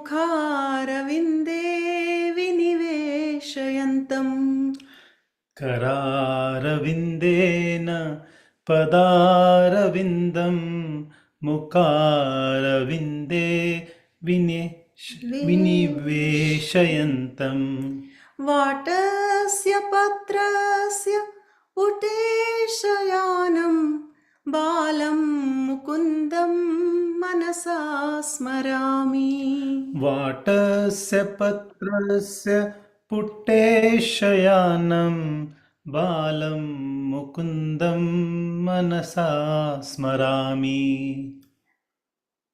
मुखारविन्दे विनिवेशयन्तम् करारविन्देन पदारविन्दं मुखारविन्दे विनिवेशयन्तम् वाटस्य पत्रस्य पुटेशयानं बालं मुकुन्दं मनसा स्मरामि वाटस्य पत्रस्य पुट्टेशयानं बालं मुकुन्दं मनसा स्मरामि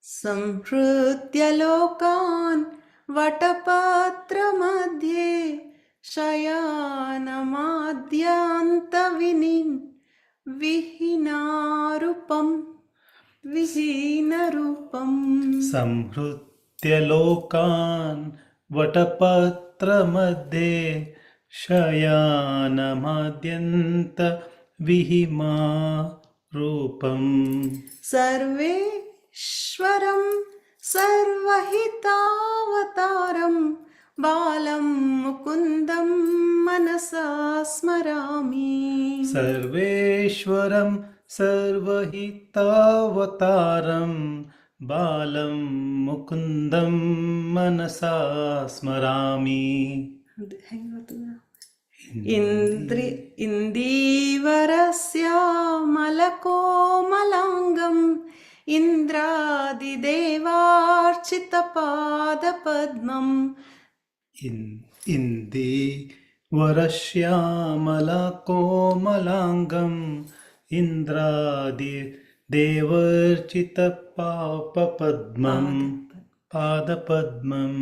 संहृत्य लोकान् वटपत्रमध्ये विहीनरूपम् संहृत्य लोकान् वटपत्रमध्ये शयानमाद्यन्त विहिमारूपम् सर्वेश्वरं सर्वहितावतारं बालं मुकुन्दं मनसा स्मरामि सर्वेश्वरं सर्वहितावतारं बालं मुकुन्दं मनसा स्मरामि इन्दीवरस्यामलकोमलाङ्गम् इन्द्रादिदेवार्चितपादपद्मम् इन्दीवरश्यामलकोमलाङ्गम् इन्द्रादिदेवर्चितपादपद्मम् पादपद्मम्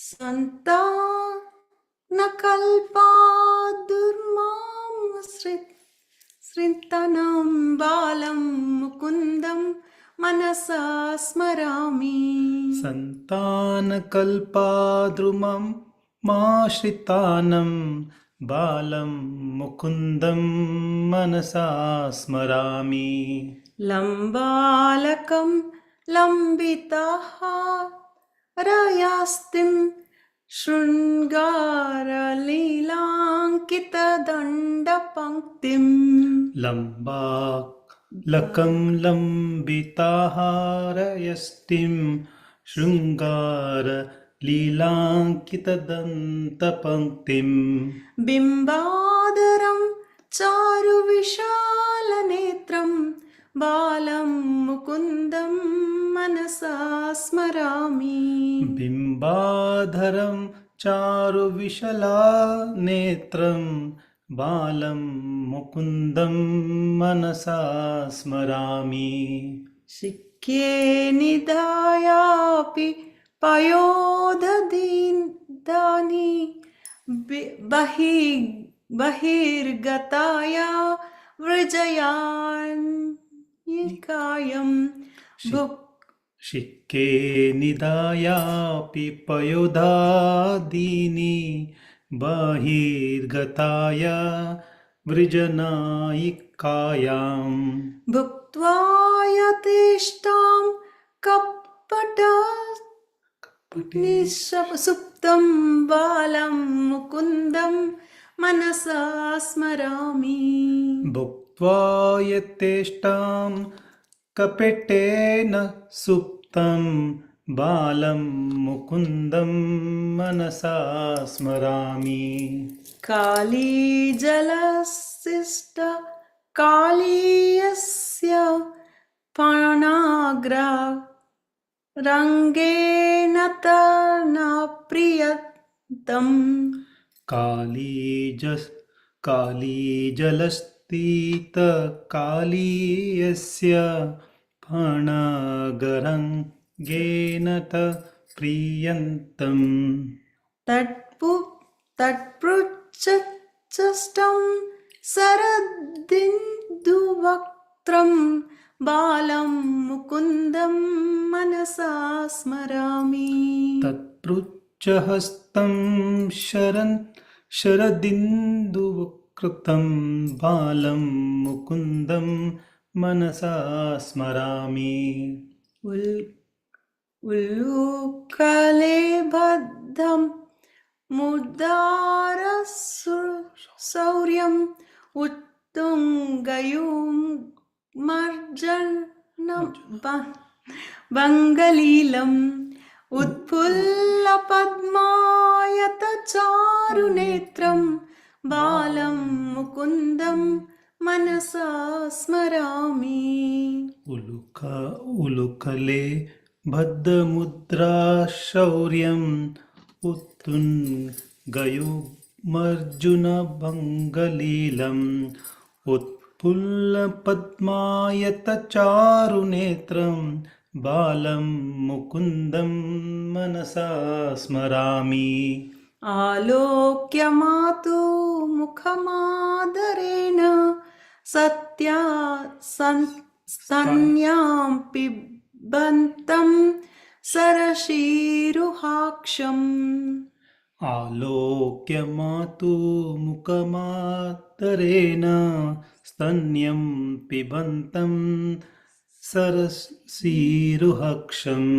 सन्तानकल्पादुर्माश्रितानां बालं मुकुन्दं मनसा स्मरामि सन्तानकल्पाद्रुमं माश्रितानं बालं मुकुन्दं मनसा स्मरामि लम्बालकं लम्बिताहारयास्तिं शृङ्गारलीलाङ्कितदण्डपङ्क्तिम् लम्बालकं लम्बिताहारयष्टिं शृङ्गारलीलाङ्कितदन्तपङ्क्तिम् बिम्बाधरं चारुविशालनेत्रं बालं मुकुन्दं मनसा स्मरामि बिम्बाधरं चारुविशलानेत्रं बालं मुकुन्दं मनसा स्मरामि शिक्ये निधायापि पयोदधीदानि बहिर्गताया वृजयान्यिकायं शिक्के निधायापि पयोधादीनि बहिर्गताय वृजनायिकायां भुक्त्वा यथेष्टां सुप्तं बालं मुकुन्दं मनसा स्मरामि भुक्त्वा यथेष्टां कपटेन सुप्तं बालं मुकुन्दं मनसा स्मरामि कालीजलशिष्ट कालीयस्य पाणाग्रा रङ्गेण प्रियतम् कालीजलस्थित कालीयस्य फणगरङ्गेन प्रियन्तम् तत्पृच्छष्टं शरदिन्दुवक्त्रं बालं मुकुन्दं मनसा स्मरामि तत्पृच्छहस्तं शरदिन्दुवक्त्रं बालं मुकुन्दं मनसा स्मरामि उल्लूकले बद्धं मुदारशौर्यम् उत्तुङ्गयुमर्जनं बङ्गलीलम् उत्फुल्लपद्मायतचारुनेत्रं बालं मुकुन्दं मनसा स्मरामि. उलुकले बद्धमुद्रा शौर्यम् उत्तुङ्गयुमर्जुनभङ्गलीलम् उत्फुल्लपद्मायतचारुनेत्रं बालं मुकुन्दं मनसा स्मरामि. आलोक्य मातु मुखमादरेण सत्या स्तन्यां पिबन्तं सरशीरुहाक्षम्. आलोक्य मातुमुखमादरेण स्तन्यं पिबन्तं सरसीरुहक्षम्.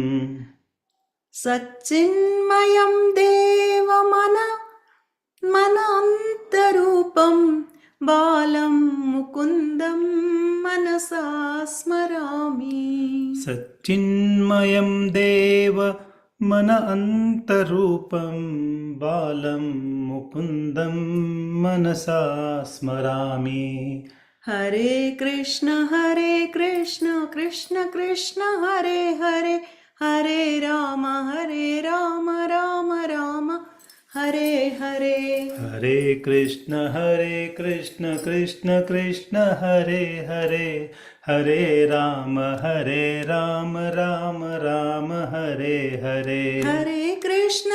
सच्चिन्मयं देवमनन्तरूपं बालं मुकुन्दं मनसा स्मरामि. सच्चिन्मयं देव मन अन्तरूपं बालं मुकुन्दं मनसा स्मरामि. हरे कृष्ण कृष्ण कृष्ण हरे हरे हरे राम राम राम हरे हरे. हरे कृष्ण कृष्ण कृष्ण हरे हरे हरे राम राम राम हरे हरे. हरे कृष्ण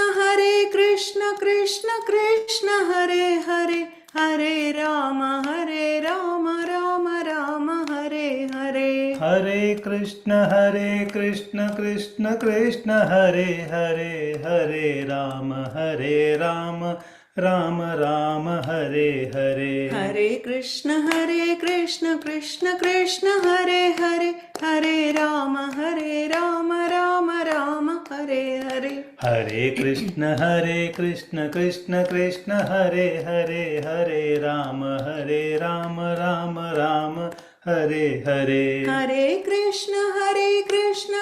कृष्ण कृष्ण हरे हरे हरे राम राम राम हरे हरे. हरे कृष्ण कृष्ण कृष्ण हरे हरे हरे राम राम राम हरे हरे. हरे कृष्ण कृष्ण कृष्ण हरे हरे हरे राम राम राम हरे हरे. हरे कृष्ण कृष्ण कृष्ण हरे हरे हरे राम राम राम हरे हरे. हरे कृष्ण कृष्ण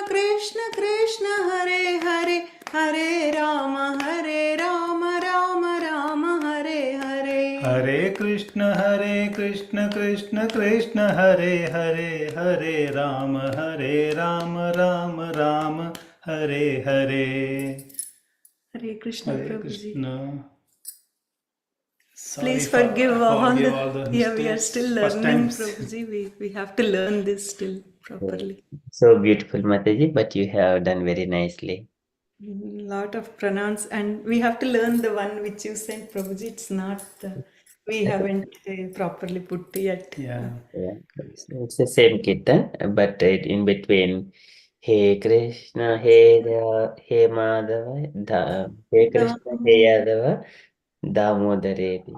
कृष्ण हरे हरे हरे राम राम राम हरे हरे. हरे Krishna Krishna Krishna Hare Hare Hare Ram Ram Ram Hare Hare. Hare Krishna, Hare Prabhuji. Krishna. Please forgive all the yeah, we are mistakes. still First learning, times. Prabhuji. We have to learn this still properly. So beautiful, Mataji, but you have done very nicely. Lot of pronounce, and we have to learn the one which you sent, Prabhuji. It's not we haven't properly put yet. Yeah. Yeah, it's the same kirtan, but in between, Hey Krishna, Hey Madhava, Hey Krishna, Hey Yadava, Damodareti,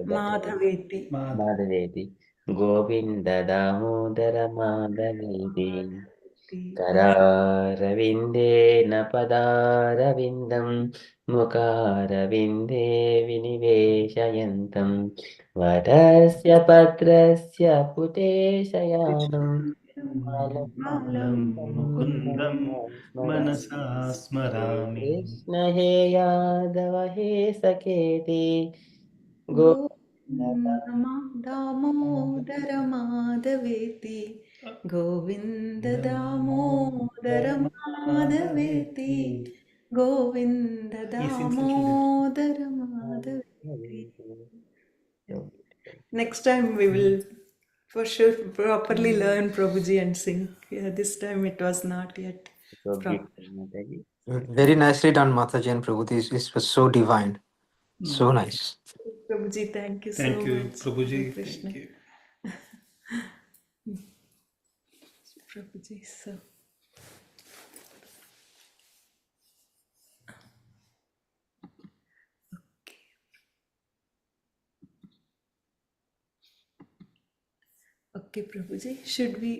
Madhaveti. Madhaveti, Govinda Damodara Madhaveti. Okay. करारविन्देन पदारविन्दं मुखारविन्दे विनिवेशयन्तं वटस्य पत्रस्य पुटेशयानं बालं मुकुन्दं मनसा स्मरामि. कृष्ण हे यादव हे सखेति Damodar माधवेति Govind Damodar माधवेति Govind Damodar माधवेति. Next time we will for sure properly learn Prabhuji and sing. Yeah, this time it was not yet So proper. beautiful, Mataji. Very nicely done, Mataji and Prabhuji. This was so divine. So nice. Prabhuji, thank you so Thank you, much. Prabhuji. Hare Krishna. Thank you. Prabhuji, so okay, Prabhuji. Should we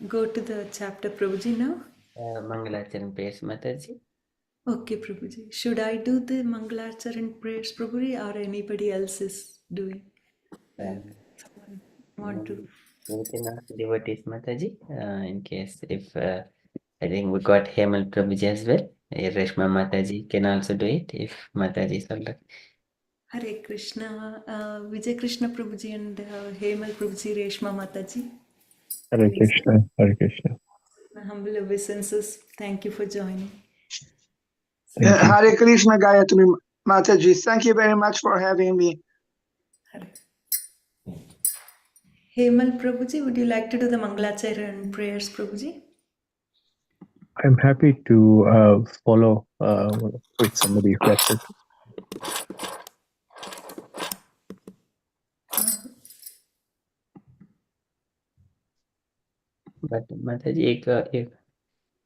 go to the chapter, Prabhuji, now? Mangalacharan prayers, Mataji. Okay, Prabhuji. Should I do the Mangalacharan prayers, Prabhuji, or anybody else is doing? Someone want to? Within our devotees, Mataji, in case if I think we got Hemal Prabhuji as well. Reshma Mataji can also do it if Mataji is all right. Hare Krishna, Vijay Krishna Prabhuji and Hemal Prabhuji, Reshma Mataji. Hare Please, Krishna, Hare Krishna. my humble obeisances. Thank you for joining. Thank you. Hare Krishna Gayatri Mataji. Thank you very much for having me. Hare. Hemal Prabhuji, would you like to do the Mangalacharan prayers, Prabhuji? I'm happy to follow with somebody if that's it. But Mataji, if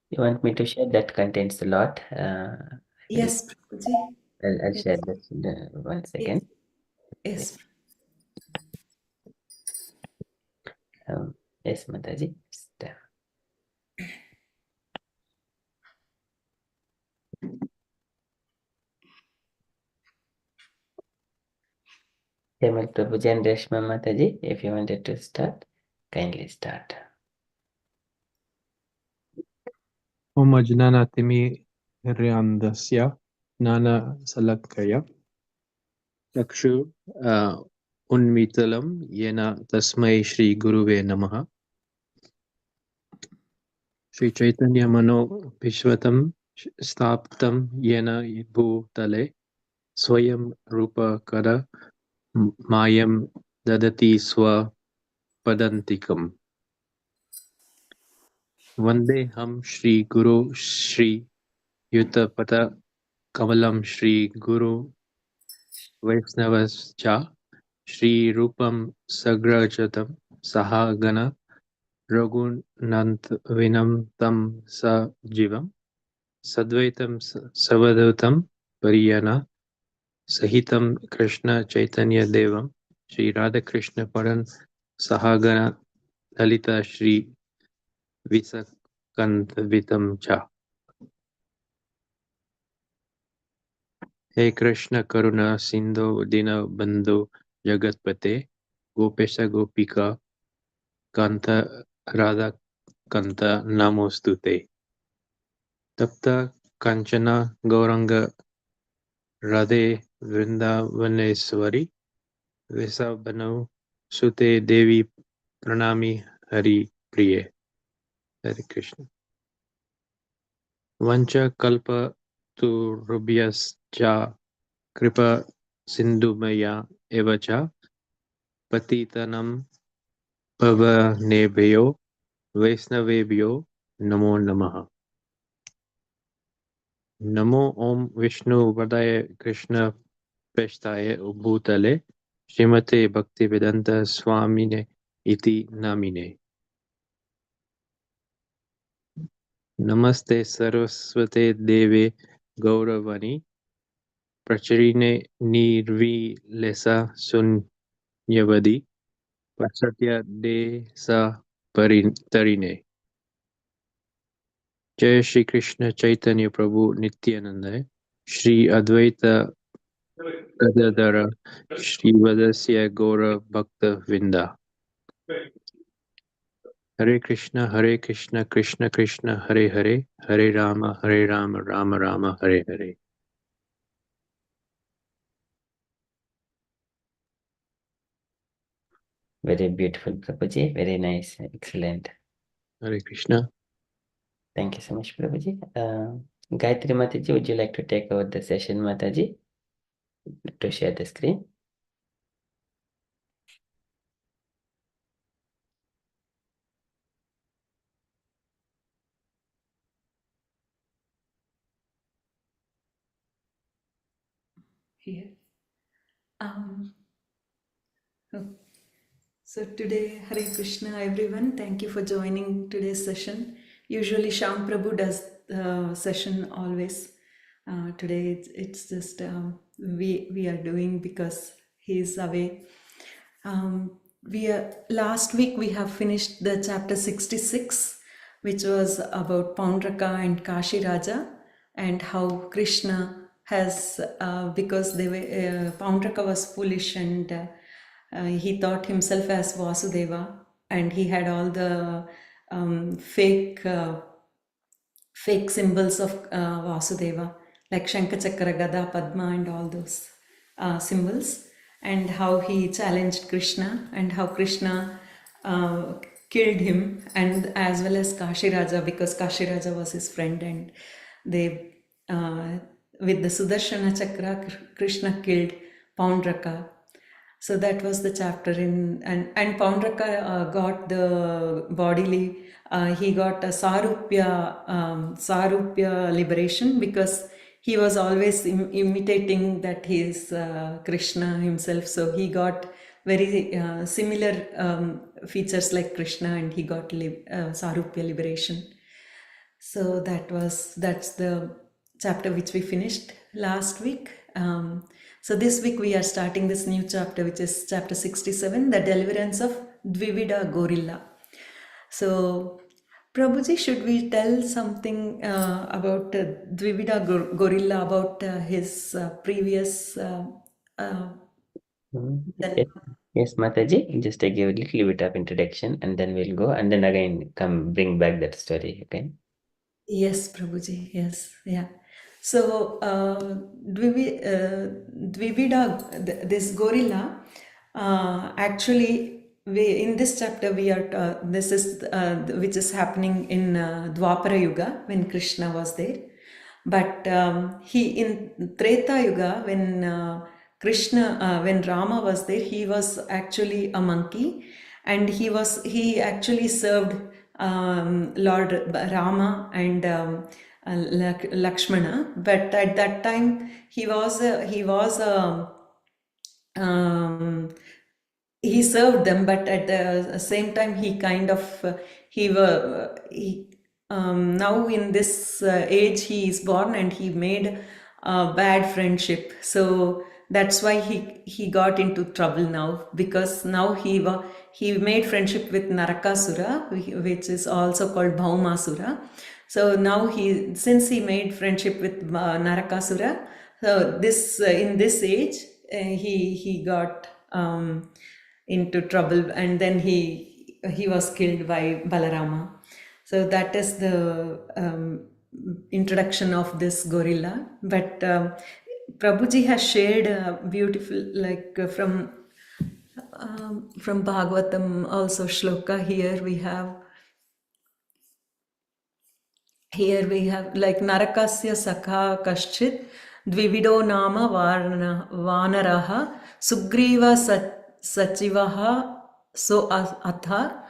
you want me to share, that contains a lot. Yes, Prabhuji. I'll Yes. share this in 1 second. Yes. Yes, Mataji. Hemal Prabhuji and Reshma Mataji, if you wanted to start, kindly start. Om Ajnanatimi Hryandasya Nana Salakaya Chakshu Unmitalam Yena Tasmai Shri Guruve Namaha Shri Chaitanya Mano Vishwatam Staptam Yena Bhutale Swayam Rupa Kada Mayam Dadati Swa Padantikam Vande Ham Shri Guru Shri Yutapada Kamalam Shri Guru Vaisnavascha Shri Rupam Sagrajatam Sahagana Raghunant Vinam Tam Sa Jivam Sadvaitam Savadautam Pariyana Sahitam Krishna Chaitanya Devam Shri Radha Krishna Paran Sahagana Lalita Shri Visakantvitam Cha. Hey Krishna Karuna Sindhu Dina Bandhu Jagatpate Gopesha Gopika Kanta Radha Kanta Namostute Tapta Kanchana Gauranga Radhe Vrindavaneshwari Vesabhanu Sute Devi Pranami Hari Priye. Hare Krishna. Vancha Kalpa Tu Rubhyascha Kripa Sindhumaya Evacha Patitanam Pavanebhyo Vaisnavebhyo Namo Namaha. Namo Om Vishnu Vadaya Krishna Peshtaye Bhutale Srimate Bhaktivedanta Swamine Iti Namine. Namaste Saraswate Deve Gauravani Pracharine Nirvilesa Sunyavadi Pasatya De Sa Tarine. Jai Shri Krishna Chaitanya Prabhu Nityananda Shri Advaita Gadadhara Shri Vadasya Gaura Bhakta Vinda. Hare Krishna, Krishna Krishna, Hare Hare, Hare Rama, Rama Rama, Hare Hare. Very beautiful, Prabhuji. Very nice. Excellent. Hare Krishna. Thank you so much, Prabhuji. Gayatri Mataji, would you like to take over the session, Mataji, to share the screen? Here. Oh. So today, Hare Krishna, everyone. Thank you for joining today's session. Usually, Sham Prabhu does the session always. Today, it's just we are doing because he is away. Last week we have finished the chapter 66, which was about Paundraka and Kashi Raja, and how Krishna has, because they were, Paundraka was foolish and he thought himself as Vasudeva, and he had all the fake symbols of Vasudeva, like Shankachakra, Gada, Padma, and all those symbols, and how he challenged Krishna, and how Krishna killed him, and as well as Kashi Raja, because Kashi Raja was his friend, and they, with the Sudarshana Chakra, Krishna killed Paundraka. So that was the chapter in, and Paundraka got the bodily, he got a Sarupya liberation, because he was always imitating that he is Krishna himself. So he got very similar features like Krishna, and he got Sarupya liberation. So that's the chapter which we finished last week. So this week we are starting this new chapter, which is chapter 67, the deliverance of Dvivida gorilla. So Prabhuji, should we tell something about Dvivida gorilla, about his previous Yes, yes, Mataji, just I give a little bit of introduction and then we'll go and then again bring back that story, okay? Yes, Prabhuji, yes, yeah. So, Dvivida, this gorilla, actually, in this chapter, we are, this is, which is happening in Dwapara Yuga, when Krishna was there. But in Treta Yuga, when when Rama was there, he was actually a monkey, and he actually served Lord Rama and Lakshmana. But at that time, he served them, but at the same time he kind of now in this age he is born, and he made a bad friendship. So that's why he got into trouble now, because now he made friendship with Narakasura, which is also called Bhaumasura. So now since he made friendship with Narakasura, so this in this age he got into trouble, and then he was killed by Balarama. So that is the introduction of this gorilla. But Prabhuji has shared beautiful, like from Bhagavatam also shloka. Here we have like Narakasya Sakha Kaschit Dvivido Nama Vanaraha Sugriva Sachivaha So Atha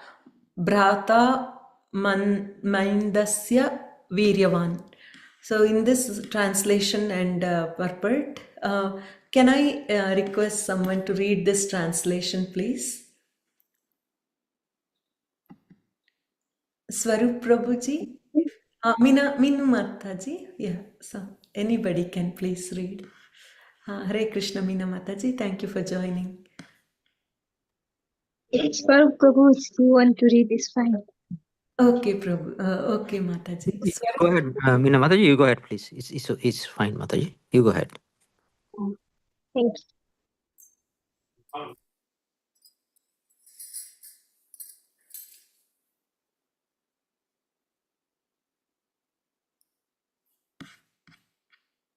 Bhrata Mindasya Viryavan. So in this translation and purport, can I request someone to read this translation, please? Swarup Prabhuji? Minu Mataji? Yeah, so anybody can please read. Hare Krishna, Meena Mataji, thank you for joining. Swarup Prabhu, if you want to read this, fine. Okay, Prabhu. Okay, Mataji. Go ahead, Meena Mataji, you go ahead, please. It's fine, Mataji. You go ahead. Thanks.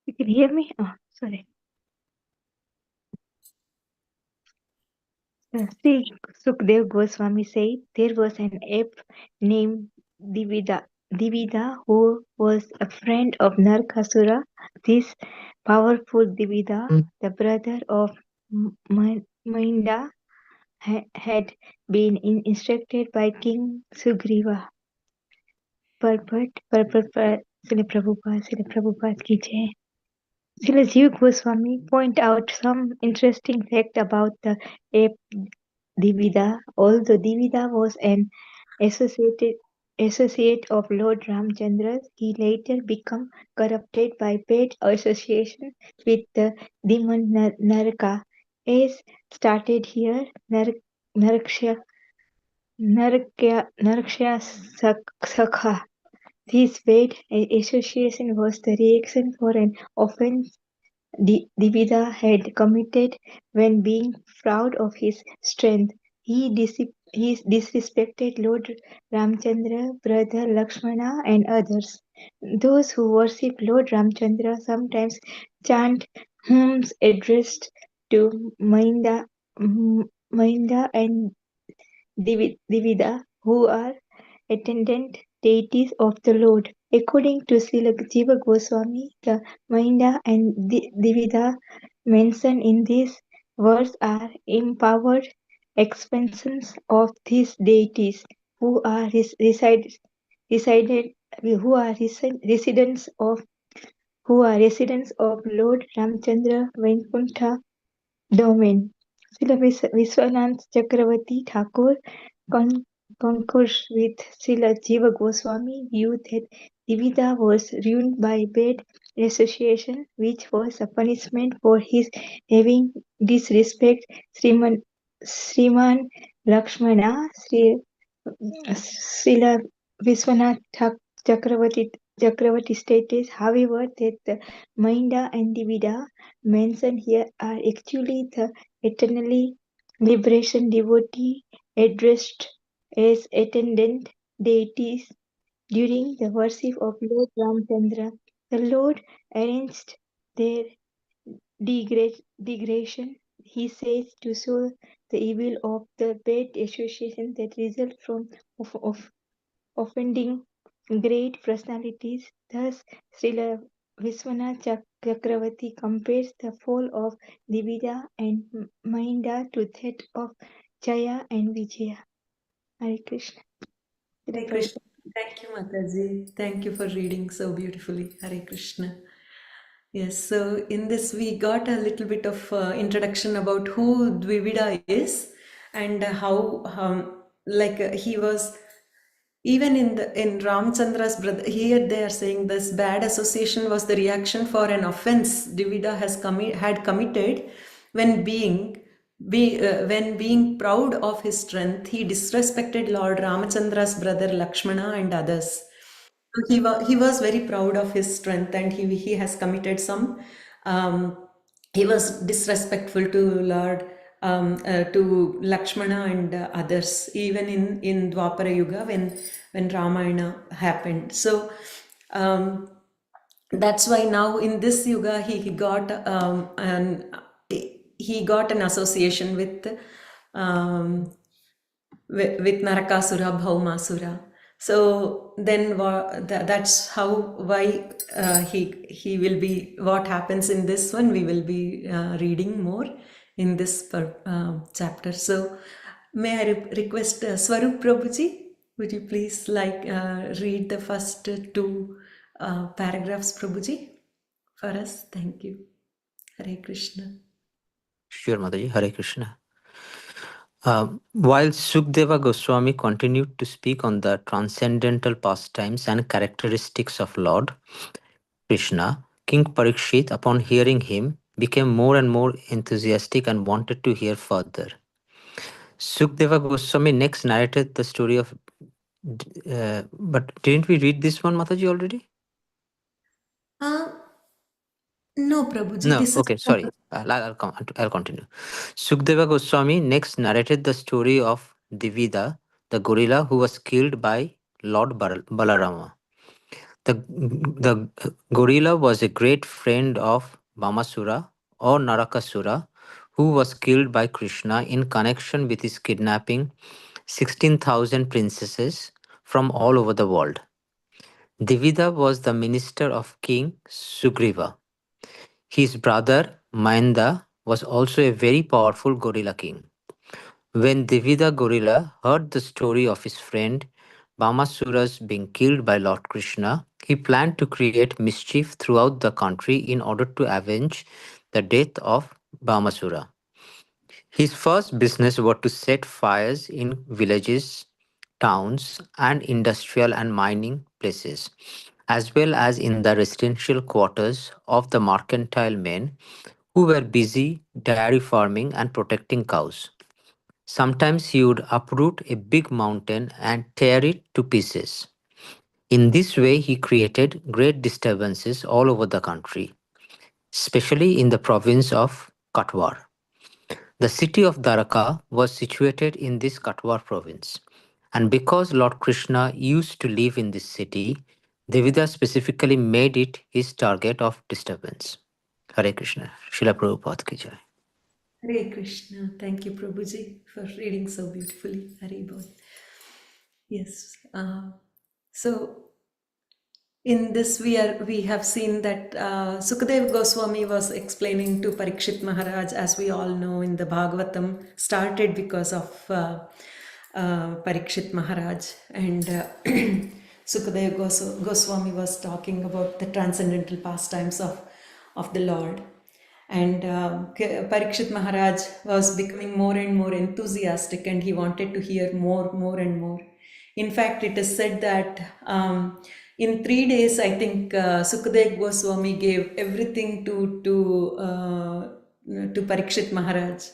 You can hear me? Oh, sorry. Sri Sukdev Goswami said there was an ape named Dvivida who was a friend of Narkasura. This powerful Dvivida, the brother of Mainda, had been instructed by King Sugriva. Purport Srila Prabhupada ki jai. Srila Jiva Goswami point out some interesting fact about the ape Dvivida. Although Dvivida was an associate of Lord Ramchandra, he later became corrupted by bad association with the demon Naraka. As started here, Naraksha Sakha. This bad association was the reaction for an offense Dvivida had committed when being proud of his strength. He disrespected Lord Ramchandra, brother Lakshmana, and others. Those who worship Lord Ramchandra sometimes chant hymns addressed to Mahinda and Dvivida, who are attendant deities of the Lord. According to Srila Jiva Goswami, the Mahinda and Dvivida mentioned in this verse are empowered expansions of these deities who are resided who are residents of Lord Ramchandra Vaikuntha domain. Srila Vishwanath Chakravarti Thakur concurs with Srila Jiva Goswami view that Dvivida was ruined by bad association, which was a punishment for his having disrespect Sriman Lakshmana. Srila Vishwanath Chakravarti stated, however, that the Mahinda and Dvivida mentioned here are actually the eternally liberation devotee addressed as attendant deities during the worship of Lord Ramchandra. The Lord arranged their degradation, he says, to show the evil of the bad association that result from of offending great personalities. Thus, Srila Vishwanath Chakravarti compares the fall of Dvivida and Mahinda to that of Jaya and Vijaya. Hare Krishna. Hare Krishna. Thank you, Mataji. Thank you for reading so beautifully. Hare Krishna. Yes, so in this we got a little bit of introduction about who Dvivida is and how he was even in Ramchandra's brother. Here they are saying this bad association was the reaction for an offense Dvivida had committed when being proud of his strength. He disrespected Lord Ramachandra's brother Lakshmana and others. He was very proud of his strength, and he has committed some. Um, he was disrespectful to Lord to Lakshmana and others, even in Dwapara Yuga when Ramayana happened. So that's why now in this Yuga he got an association um, with Narakasura, Bhaumasura. So then that's why he will be, what happens in this one, we will be reading more in this chapter. So may I request Swarup Prabhuji, would you please read the first two paragraphs, Prabhuji, for us? Thank you. Hare Krishna. Sure, Mataji. Hare Krishna. While Sukdeva Goswami continued to speak on the transcendental pastimes and characteristics of Lord Krishna, King Parikshit, upon hearing him, became more and more enthusiastic and wanted to hear further. Sukdeva Goswami next narrated the story of. But didn't we read this one, Mataji, already? No, Prabhuji, No, this is. okay, sorry. I'll continue. Sukdeva Goswami next narrated the story of Dvivida, the gorilla who was killed by Lord Balarama. The gorilla was a great friend of Bamasura or Narakasura, who was killed by Krishna in connection with his kidnapping 16,000 princesses from all over the world. Dvivida was the minister of King Sugriva. His brother Mahinda was also a very powerful gorilla king. When Dvivida gorilla heard the story of his friend Bamasura's being killed by Lord Krishna, he planned to create mischief throughout the country in order to avenge the death of Bamasura. His first business was to set fires in villages, towns, and industrial and mining places, as well as in the residential quarters of the mercantile men who were busy dairy farming and protecting cows. Sometimes he would uproot a big mountain and tear it to pieces. In this way, he created great disturbances all over the country, especially in the province of Katwar. The city of Dwarka was situated in this Katwar province. And because Lord Krishna used to live in this city, Dvivida specifically made it his target of disturbance. Hare Krishna. Srila Prabhupada ki jai. Hare Krishna. Thank you, Prabhuji, for reading so beautifully. Hare Bol. Yes. So in this we have seen that Sukadev Goswami was explaining to Parikshit Maharaj, as we all know in the Bhagavatam, started because of Parikshit Maharaj, and Sukadev Goswami was talking about the transcendental pastimes of the Lord. And Parikshit Maharaj was becoming more and more enthusiastic, and he wanted to hear more and more. In fact, it is said that in 3 days, I think Sukadev Goswami gave everything to Parikshit Maharaj.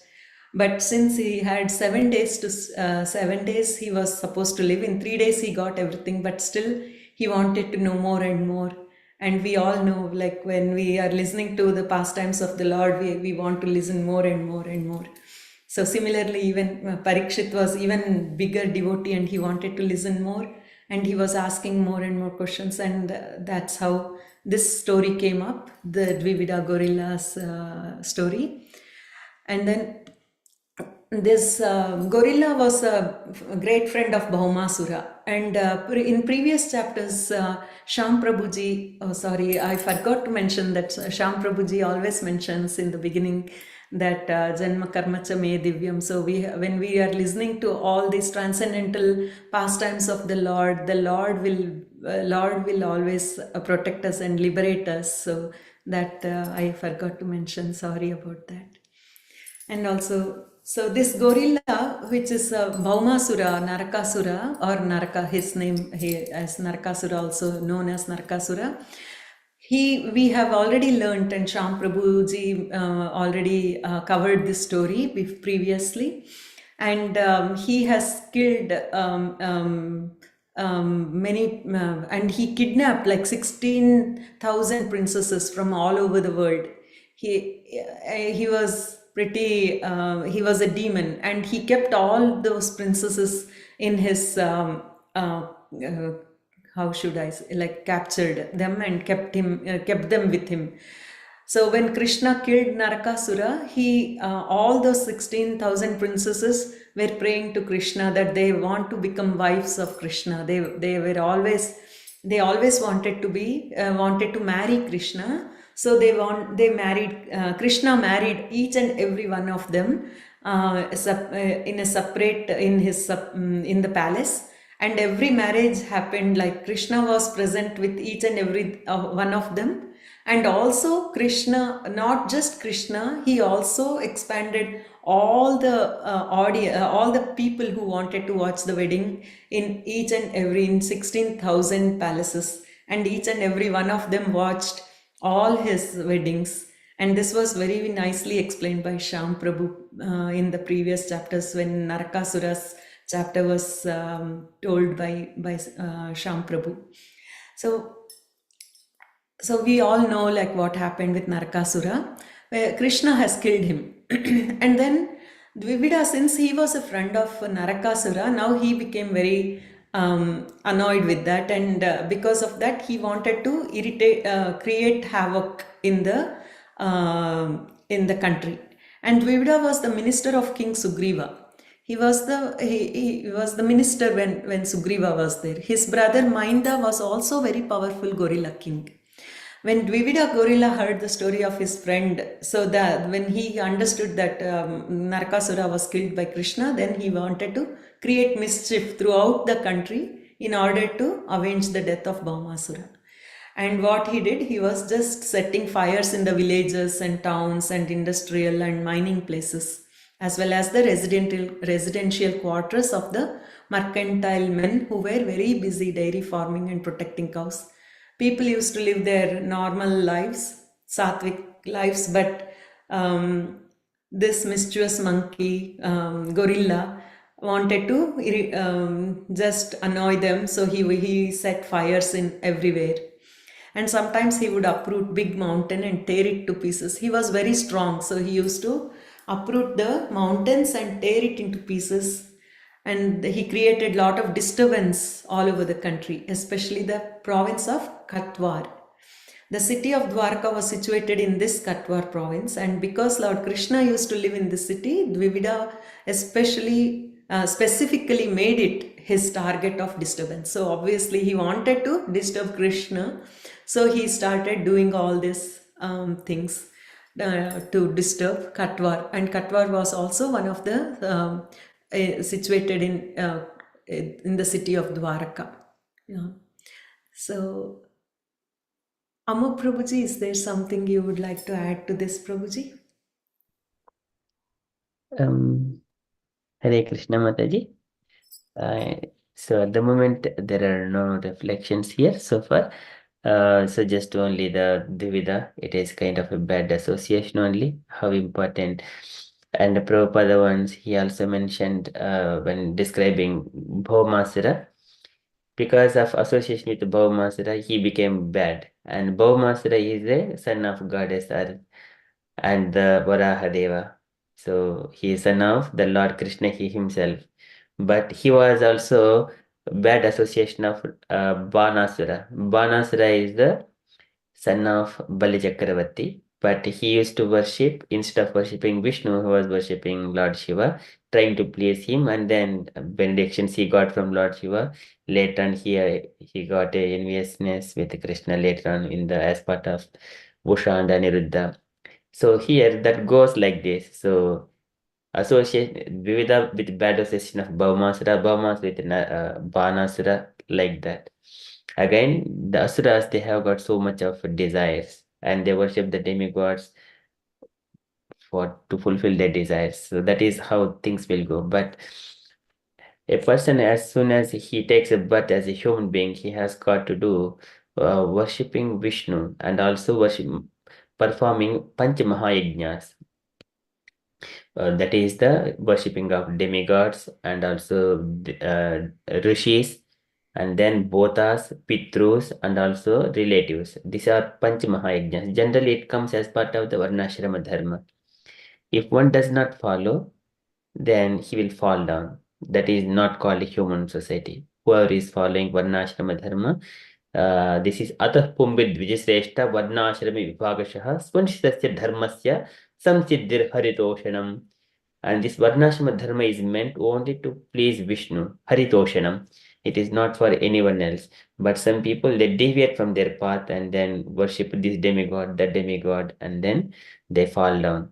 But since he had 7 days to 7 days, he was supposed to live. In 3 days, he got everything, but still he wanted to know more and more. And we all know, like when we are listening to the pastimes of the Lord, we want to listen more and more and more. So similarly, even Parikshit was even bigger devotee, and he wanted to listen more, and he was asking more and more questions, and that's how this story came up, the Dvivida gorillas story. And then this gorilla was a great friend of Bhaumasura, and in previous chapters, Sham Prabhuji, I forgot to mention that Sham Prabhuji always mentions in the beginning that Janma Karma Cha Me Divyam. So when we are listening to all these transcendental pastimes of the Lord will always protect us and liberate us. So that I forgot to mention. Sorry about that. And also, so this gorilla, which is Bhaumasura, Narakasura, or Naraka, his name as Narakasura, also known as Narakasura, we have already learnt, and Sham Prabhuji already covered this story previously, and he has killed many, and he kidnapped like 16,000 princesses from all over the world. He was pretty, he was a demon, and he kept all those princesses in his, how should I say, like captured them and kept them with him. So when Krishna killed Narakasura, all those 16,000 princesses were praying to Krishna that they want to become wives of Krishna. They always wanted to marry Krishna. So Krishna married each and every one of them in the palace. And every marriage happened like Krishna was present with each and every one of them. And also Krishna, not just Krishna, he also expanded all the all the people who wanted to watch the wedding in 16,000 palaces. And each and every one of them watched all his weddings. And this was very nicely explained by Sham Prabhu in the previous chapters when Narakasura's chapter was told by Sham Prabhu. So we all know like what happened with Narakasura. Krishna has killed him. And then Dvivida, since he was a friend of Narakasura, now he became very annoyed with that, and because of that he wanted to create havoc in the country. And Dvivida was the minister of King Sugriva. He was the minister when Sugriva was there. His brother Mainda was also very powerful gorilla king. When Dvivida gorilla heard the story of his friend, so that when he understood that Narakasura was killed by Krishna, then he wanted to create mischief throughout the country in order to avenge the death of Bhaumasura. And what he did, he was just setting fires in the villages and towns and industrial and mining places, as well as the residential quarters of the mercantile men who were very busy dairy farming and protecting cows. People used to live their normal lives, sattvic lives, but this mischievous monkey, gorilla, wanted to just annoy them. So he set fires in everywhere. And sometimes he would uproot big mountain and tear it to pieces. He was very strong, so he used to uproot the mountains and tear it into pieces. And he created a lot of disturbance all over the country, especially the province of Katwar. The city of Dwarka was situated in this Katwar province, and because Lord Krishna used to live in this city, Dvivida specifically made it his target of disturbance. So obviously he wanted to disturb Krishna, so he started doing all these things to disturb Katwar. And Katwar was also one of the situated in the city of Dwarka. Yeah. So Amok Prabhuji, is there something you would like to add to this, Prabhuji? Hare Krishna Mataji. So at the moment there are no reflections here so far. So just only the Dvivida, it is kind of a bad association only, how important. And the Prabhupada once, he also mentioned when describing Bhaumasura, because of association with Bhaumasura, he became bad. And Bhaumasura is a son of goddess Earth and the Varahadeva. So he is son of the Lord Krishna, he himself. But he was also bad association of Banasura. Banasura is the son of Bali Chakravarti, but he used to worship, instead of worshipping Vishnu, he was worshipping Lord Shiva, trying to please him, and then benedictions he got from Lord Shiva. Later on, he got a enviousness with Krishna later on in the as part of Usha and Aniruddha. So here that goes like this. So associate Dvivida with bad association of Bhaumasura, Bhaumas with Banasura, like that. Again, the Asuras, they have got so much of desires and they worship the demigods for to fulfill their desires. So that is how things will go. But a person, as soon as he takes a birth as a human being, he has got to do worshipping Vishnu and also performing Panch Mahayajnas. That is the worshipping of demigods and also rishis, and then botas, pitrus, and also relatives. These are Panch Mahayajnas. Generally, it comes as part of the Varnashrama Dharma. If one does not follow, then he will fall down. That is not called a human society. Whoever is following Varnashrama Dharma, this is Atah Pumbid Vijasreshta Varnashrami Vibhagashaha Swanshitasya Dharmasya Samsiddhir Haritoshanam. And this Varnashrama Dharma is meant only to please Vishnu, Haritoshanam. It is not for anyone else. But some people, they deviate from their path and then worship this demigod, that demigod, and then they fall down.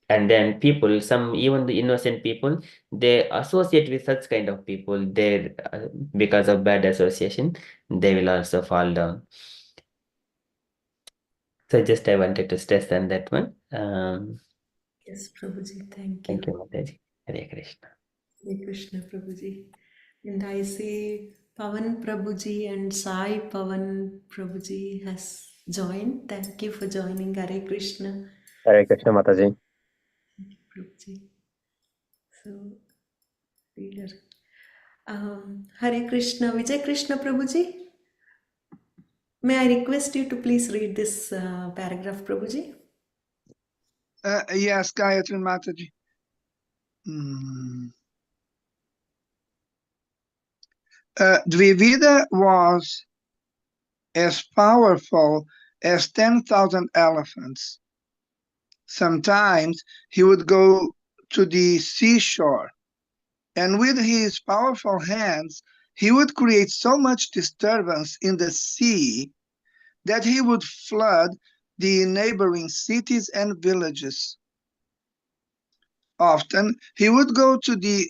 And then people, some even the innocent people, they associate with such kind of people. They, because of bad association, they will also fall down. So just I wanted to stress on that one. Yes, Prabhuji, thank Thank you, you. Mataji. Hare Krishna. Hare Krishna, Prabhuji. And I see Pavan Prabhuji and Sai Pavan Prabhuji has joined. Thank you for joining. Hare Krishna, Hare Krishna Mataji. Prabhuji. So, reader. Hare Krishna, Vijay Krishna Prabhuji. May I request you to please read this paragraph, Prabhuji? Yes, Gayatri Mataji. Dvivida was as powerful as 10,000 elephants. Sometimes he would go to the seashore, and with his powerful hands, he would create so much disturbance in the sea that he would flood the neighboring cities and villages. Often he would go to the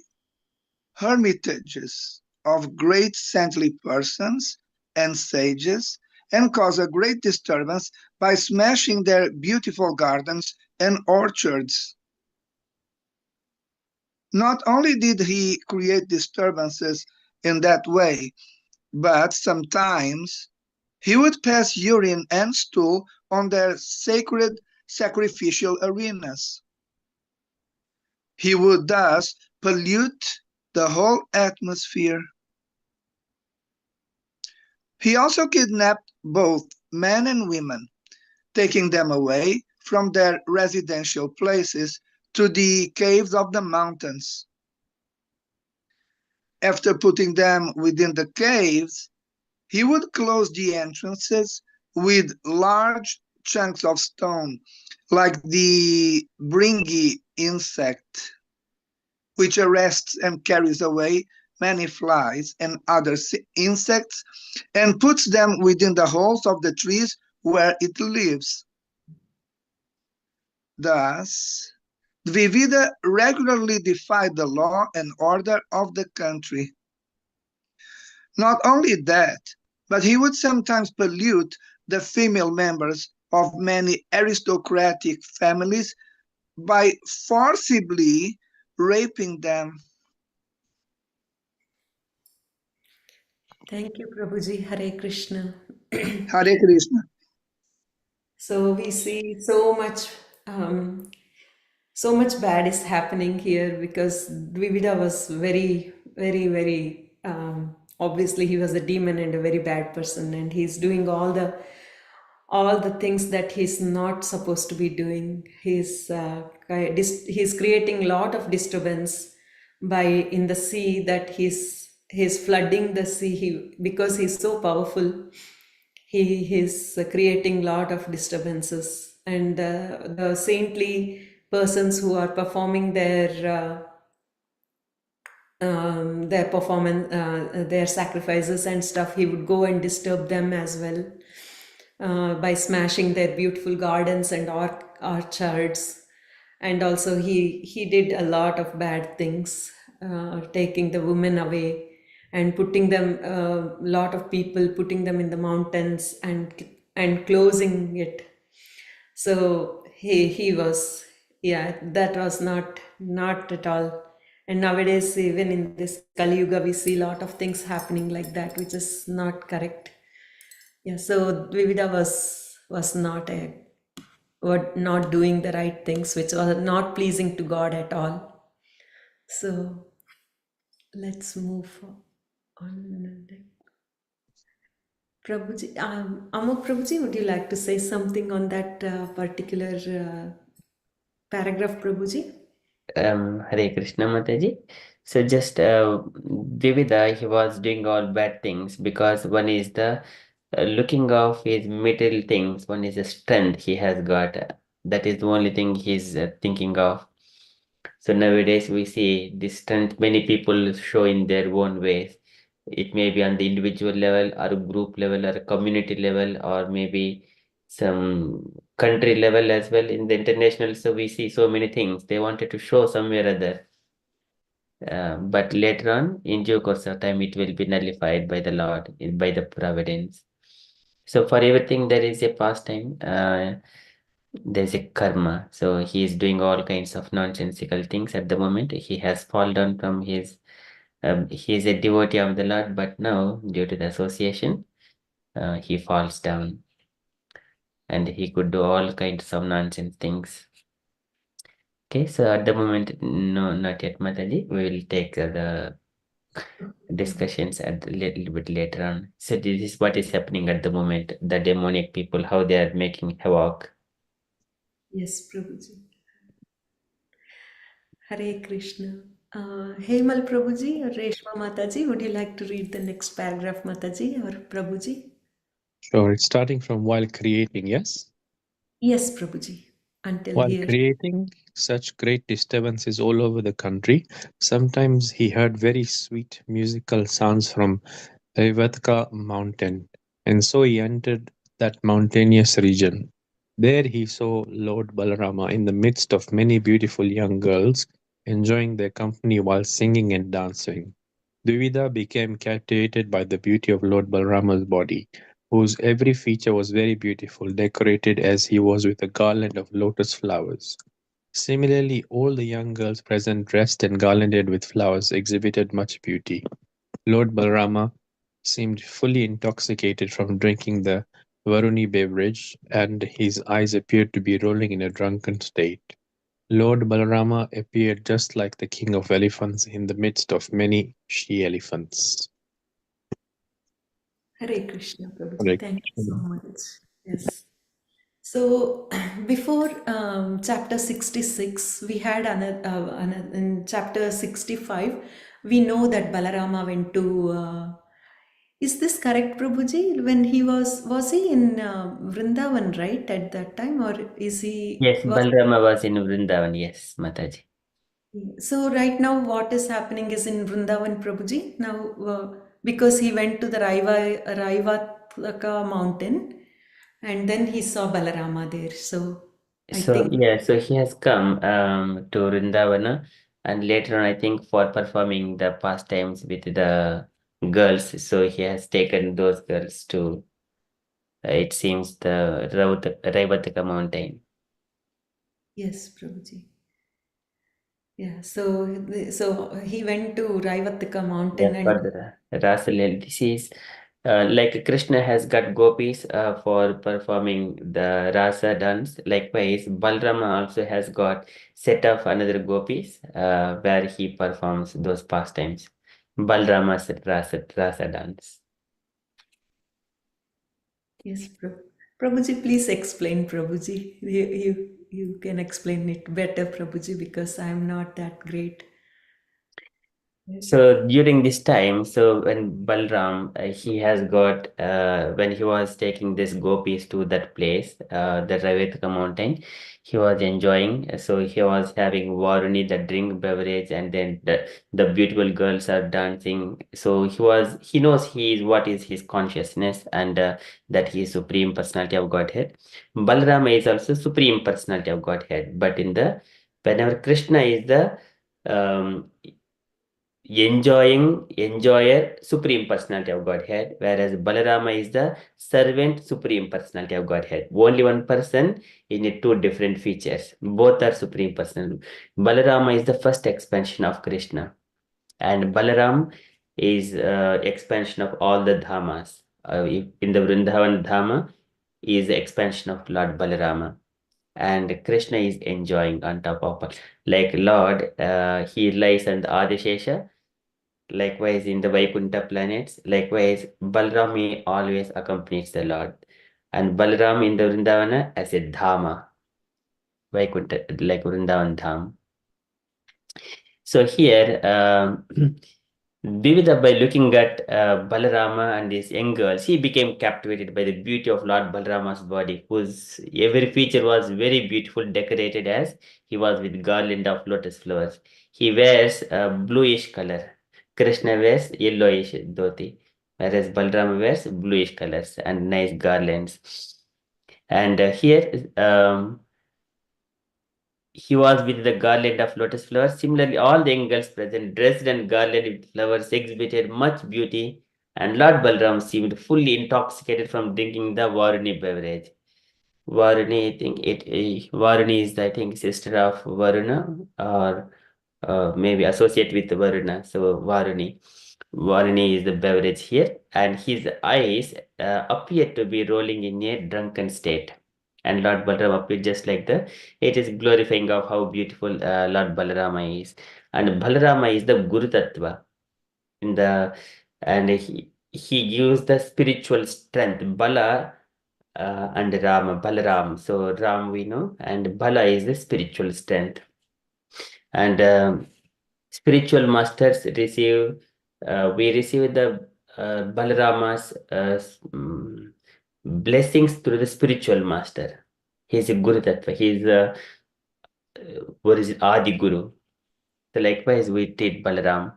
hermitages of great saintly persons and sages and cause a great disturbance by smashing their beautiful gardens and orchards. Not only did he create disturbances in that way, but sometimes he would pass urine and stool on their sacred sacrificial arenas. He would thus pollute the whole atmosphere. He also kidnapped both men and women, taking them away from their residential places to the caves of the mountains. After putting them within the caves, he would close the entrances with large chunks of stone, like the bringy insect, which arrests and carries away many flies and other insects and puts them within the holes of the trees where it lives. Thus, Dvivida regularly defied the law and order of the country. Not only that, but he would sometimes pollute the female members of many aristocratic families by forcibly raping them. Thank you, Prabhuji. Hare Krishna. Hare Krishna. So we see so much bad is happening here because Dvivida was very obviously he was a demon and a very bad person, and he's doing all the things that he's not supposed to be doing. He's creating a lot of disturbance by in the sea, that he's flooding the sea. Because he's so powerful, he is creating lot of disturbances, and the saintly persons who are performing their performance, their sacrifices and stuff, he would go and disturb them as well, by smashing their beautiful gardens and orchards. And also he did a lot of bad things, taking the women away and putting them, a lot of people, putting them in the mountains and closing it. So he was, yeah, that was not at all. And nowadays, even in this Kali Yuga, we see a lot of things happening like that, which is not correct. Yeah, so Dvivida was not doing the right things, which was not pleasing to God at all. So let's move on. Prabhuji, Amok Prabhuji, would you like to say something on that particular paragraph, Prabhuji? Hare Krishna Mataji. So just Dvivida, he was doing all bad things because one is the looking of his material things, one is the strength he has got. That is the only thing he's thinking of. So nowadays we see this strength many people show in their own ways. It may be on the individual level or a group level or a community level or maybe some country level as well in the international. So we see so many things they wanted to show somewhere or other. But later on, in due course of time, it will be nullified by the Lord, by the providence. So for everything, there is a pastime. There's a karma. So he is doing all kinds of nonsensical things at the moment. He has fallen down from his. He is a devotee of the Lord, but now, due to the association, he falls down, and he could do all kinds of nonsense things. Okay, so at the moment, no, not yet, Mataji. We will take the discussions at a little bit later on. So this is what is happening at the moment. The demonic people, how they are making havoc. Yes, Prabhuji. Hare Krishna. Hemal Prabhuji or Reshma Mataji, would you like to read the next paragraph, Mataji or Prabhuji? Sure, it's starting from while creating, yes? Yes, Prabhuji. Until While here. creating such great disturbances all over the country, sometimes he heard very sweet musical sounds from Dvivida mountain, and so he entered that mountainous region. There he saw Lord Balarama in the midst of many beautiful young girls, enjoying their company while singing and dancing. Dvivida became captivated by the beauty of Lord Balarama's body, whose every feature was very beautiful, decorated as he was with a garland of lotus flowers. Similarly, all the young girls present, dressed and garlanded with flowers, exhibited much beauty. Lord Balarama seemed fully intoxicated from drinking the Varuni beverage, and his eyes appeared to be rolling in a drunken state. Lord Balarama appeared just like the king of elephants in the midst of many she-elephants. Hare Krishna, Prabhuji. Hare Thank you so Krishna. much. Yes. So before chapter 66, we had another in chapter 65, we know that Balarama went to, is this correct, Prabhuji? When was he in Vrindavan, right, at that time? Or is he, Yes, was Balarama was in Vrindavan. Yes, Mataji. so right now what is happening is in Vrindavan, Prabhuji, now because he went to the Raivataka mountain and then he saw Balarama there. So I So think, yeah, so he has come to Vrindavana, and later on, I think for performing the pastimes with the girls, so he has taken those girls to it seems the Raivataka mountain. yes, Prabhuji. Yeah, so he went to Raivataka Yeah, mountain for and the Rasalila. This is like Krishna has got gopis for performing the Rasa dance. Likewise, Balrama also has got set of another gopis where he performs those pastimes. Balrama's Rasa dance. yes, Prabhuji, please explain, Prabhuji. You can explain it better, Prabhuji, because I'm not that great. So during this time, so when Balram, he has got, when he was taking this gopis to that place, the Ravetaka mountain, he was enjoying. So he was having Varuni, the drink beverage, and then the beautiful girls are dancing. So he knows what is his consciousness, and that he is Supreme Personality of Godhead. Balrama is also Supreme Personality of Godhead, but whenever Krishna is the um, enjoyer, Supreme Personality of Godhead, whereas Balarama is the servant, Supreme Personality of Godhead. Only one person in two different features. Both are Supreme Personality. Balarama is the first expansion of Krishna, and Balaram is expansion of all the dhamas. In the Vrindavan Dhama is the expansion of Lord Balarama. And Krishna is enjoying on top of, like Lord, he lies on the Adishesha. Likewise, in the Vaikuntha planets, likewise, Balram always accompanies the Lord. And Balram in the Vrindavana as a Dhama, Vaikuntha, like Vrindavan Dham. So here, Dvivida, by looking at Balarama and his young girls, he became captivated by the beauty of Lord Balarama's body, whose every feature was very beautiful, decorated as he was with garland of lotus flowers. He wears a bluish color. Krishna wears yellowish dhoti, whereas Balarama wears bluish colors and nice garlands. And here, he was with the garland of lotus flowers. Similarly, all the young girls present, dressed and garlanded with flowers, exhibited much beauty, and Lord Balram seemed fully intoxicated from drinking the Varuni beverage. Varuni, I think Varuni is, I think, sister of Varuna, or maybe associate with Varuna. So Varuni. Varuni is the beverage here, and his eyes appear to be rolling in a drunken state. And Lord Balarama appeared just like it is glorifying of how beautiful Lord Balarama is. And Balarama is the Guru Tattva in and he gives the spiritual strength. Bala and Balaram. So Ram we know, and Bala is the spiritual strength. And spiritual masters we receive the Balarama's blessings through the spiritual master. He's a Guru Tattva. He's what is it, Adi Guru. So likewise, we treat Balaram.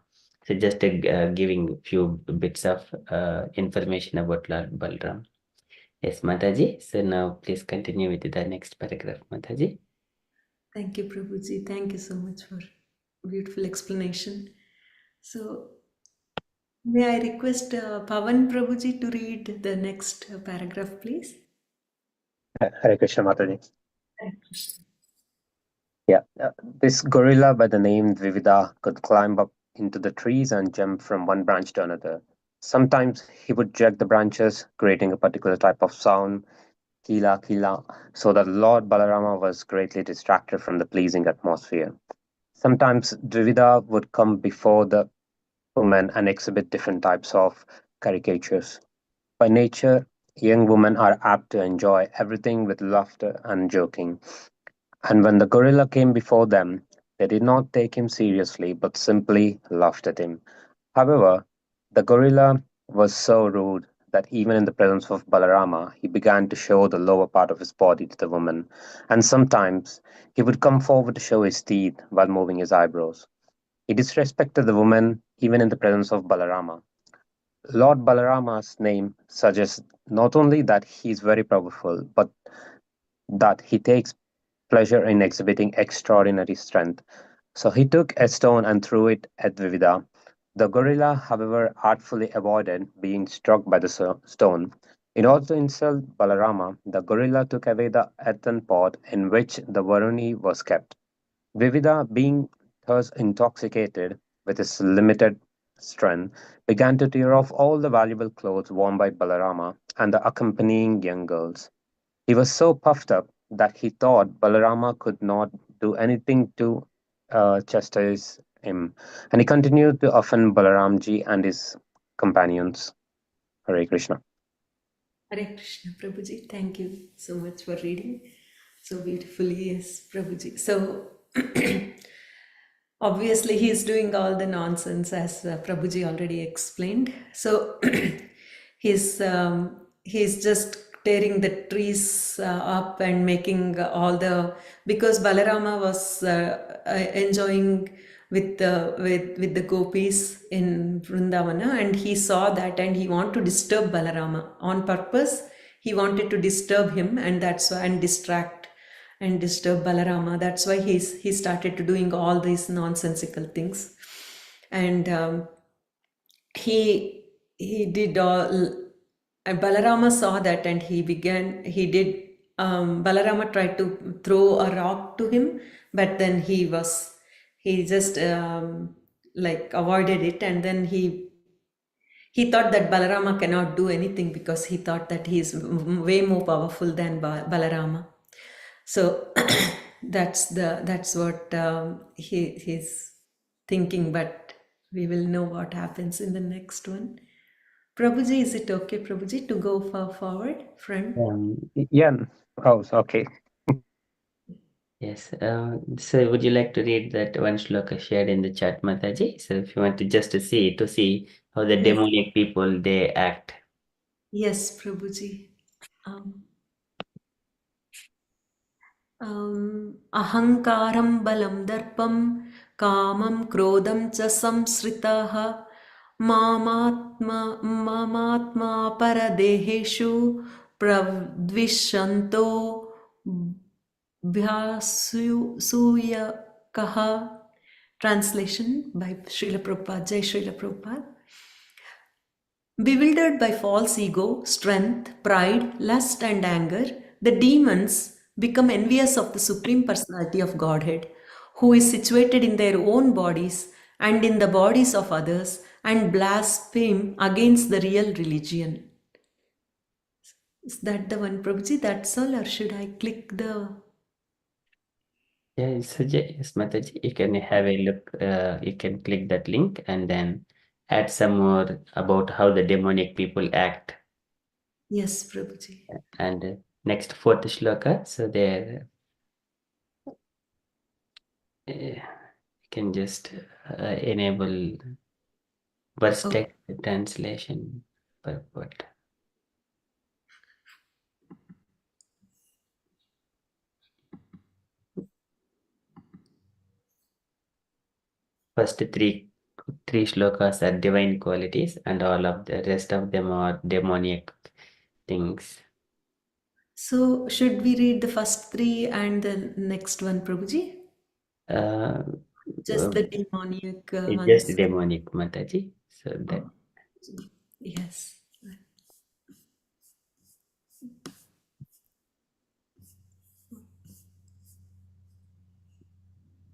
So just giving few bits of information about Lord Balaram. Yes, Mataji. So now please continue with the next paragraph, Mataji. thank you, Prabhuji. Thank you so much for beautiful explanation. So may I request Pavan Prabhuji to read the next paragraph, please? Hare Krishna Mataji. Hare Krishna. Yeah, this gorilla by the name Dvivida could climb up into the trees and jump from one branch to another. Sometimes he would jerk the branches, creating a particular type of sound. Kila Kila, so that Lord Balarama was greatly distracted from the pleasing atmosphere. Sometimes Dvivida would come before the women and exhibit different types of caricatures. By nature, young women are apt to enjoy everything with laughter and joking. And when the gorilla came before them, they did not take him seriously but simply laughed at him. However, the gorilla was so rude that even in the presence of Balarama, he began to show the lower part of his body to the woman, and sometimes he would come forward to show his teeth while moving his eyebrows. He disrespected the woman even in the presence of Balarama. Lord Balarama's name suggests not only that he is very powerful, but that he takes pleasure in exhibiting extraordinary strength. So he took a stone and threw it at Dvivida. The gorilla, however, artfully avoided being struck by the stone. In order to insult Balarama, the gorilla took away the earthen pot in which the Varuni was kept. Dvivida, being thus intoxicated with his limited strength, began to tear off all the valuable clothes worn by Balarama and the accompanying young girls. He was so puffed up that he thought Balarama could not do anything to chastise him, and he continued to offend Balaramji and his companions. Hare Krishna. Hare Krishna, Prabhuji. Thank you so much for reading so beautifully. Yes, Prabhuji. So, obviously, he is doing all the nonsense as Prabhuji already explained. So, he's just tearing the trees up and making all the, because Balarama was enjoying with the gopis in Vrindavana, and he saw that and he wanted to disturb Balarama on purpose. He wanted to disturb him, and that's why, and distract and disturb Balarama. That's why he started to doing all these nonsensical things, and he did all. And Balarama saw that, and Balarama tried to throw a rock to him, but then he just like avoided it, and then he thought that Balarama cannot do anything because he thought that he is way more powerful than Balarama. So that's what he's thinking, but we will know what happens in the next one. Prabhuji, is it okay, Prabhuji, to go forward, front? Yeah. Oh, okay. Yes. So would you like to read that one shloka shared in the chat, Mataji? So if you want to just to see how the Yes. demonic people they act. Yes, Prabhuji. Ahankaram balam darpam kamam krodam cha samsritaha mamatma paradeheshu pravdvishanto bhyasuyakaha. Translation by Srila Prabhupada. Jai Srila Prabhupada. Bewildered by false ego, strength, pride, lust, and anger, the demons become envious of the Supreme Personality of Godhead, who is situated in their own bodies and in the bodies of others, and blaspheme against the real religion. Is that the one, Prabhuji? That's all, or should I click the... Yeah, yes, Mataji, you can have a look. You can click that link and then add some more about how the demonic people act. Yes, Prabhuji. And next fourth shloka. So there, you can just enable verse text translation purport. First three shlokas are divine qualities, and all of the rest of them are demoniac things. So, should we read the first three and the next one, Prabhuji? Just the demoniac It's ones. just demonic, Mataji. So that. Yes.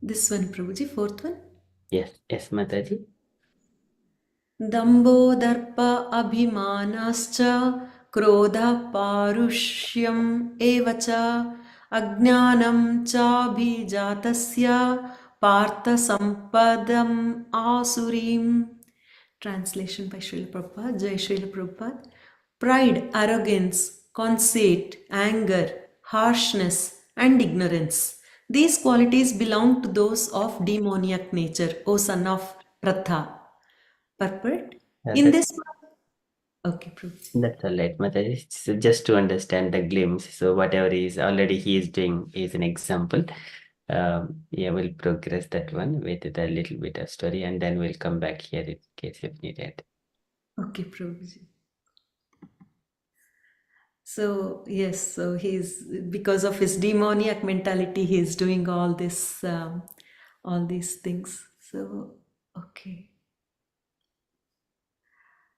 This one, Prabhuji, fourth one. Yes, Mataji. Dambo darpa abhimanascha Krodha Parushyam Evacha Ajnanam Chabhijatasya Partha Sampadam Asurim. Translation by Srila Prabhupada. Jai Srila Prabhupada. Pride, arrogance, conceit, anger, harshness, and ignorance. These qualities belong to those of demoniac nature, O son of Pratha. Purport? In this. Okay, Prabhupada. That's all right, Mataji. So just to understand the glimpse, so whatever he is doing is an example. Yeah, we'll progress that one with a little bit of story, and then we'll come back here in case if needed. Okay, Prabhuji. So yes, so he's, because of his demoniac mentality, he's doing all this, all these things. So okay.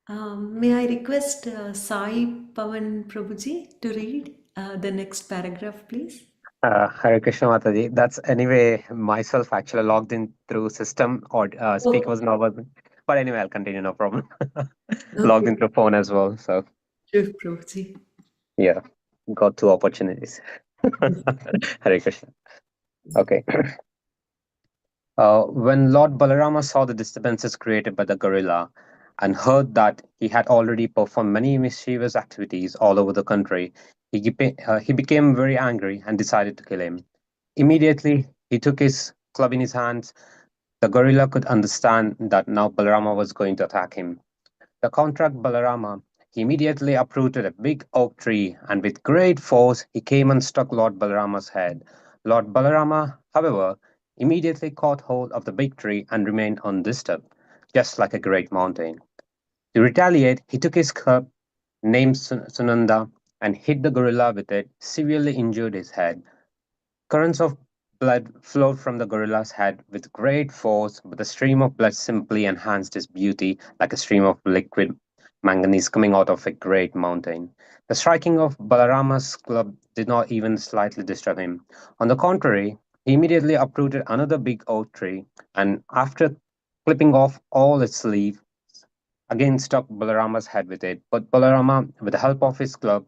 May I request Sai Pavan Prabhuji to read the next paragraph, please? Hare Krishna Mataji. That's anyway myself actually logged in through system or speaker was not working. But anyway, I'll continue, no problem. Logged in through phone as well. So Sure, Prabhuji. yeah, got two opportunities. Hare Krishna. Okay. When Lord Balarama saw the disturbances created by the gorilla and heard that he had already performed many mischievous activities all over the country, he became very angry and decided to kill him. Immediately, he took his club in his hands. The gorilla could understand that now Balarama was going to attack him. The contract Balarama, he immediately uprooted a big oak tree and with great force he came and struck Lord Balarama's head. Lord Balarama, however, immediately caught hold of the big tree and remained undisturbed, just like a great mountain. To retaliate, he took his club, named Sunanda, and hit the gorilla with it, severely injured his head. Currents of blood flowed from the gorilla's head with great force, but the stream of blood simply enhanced his beauty like a stream of liquid manganese coming out of a great mountain. The striking of Balarama's club did not even slightly disturb him. On the contrary, he immediately uprooted another big oak tree and, after clipping off all its leaves, again struck Balarama's head with it. But Balarama, with the help of his club,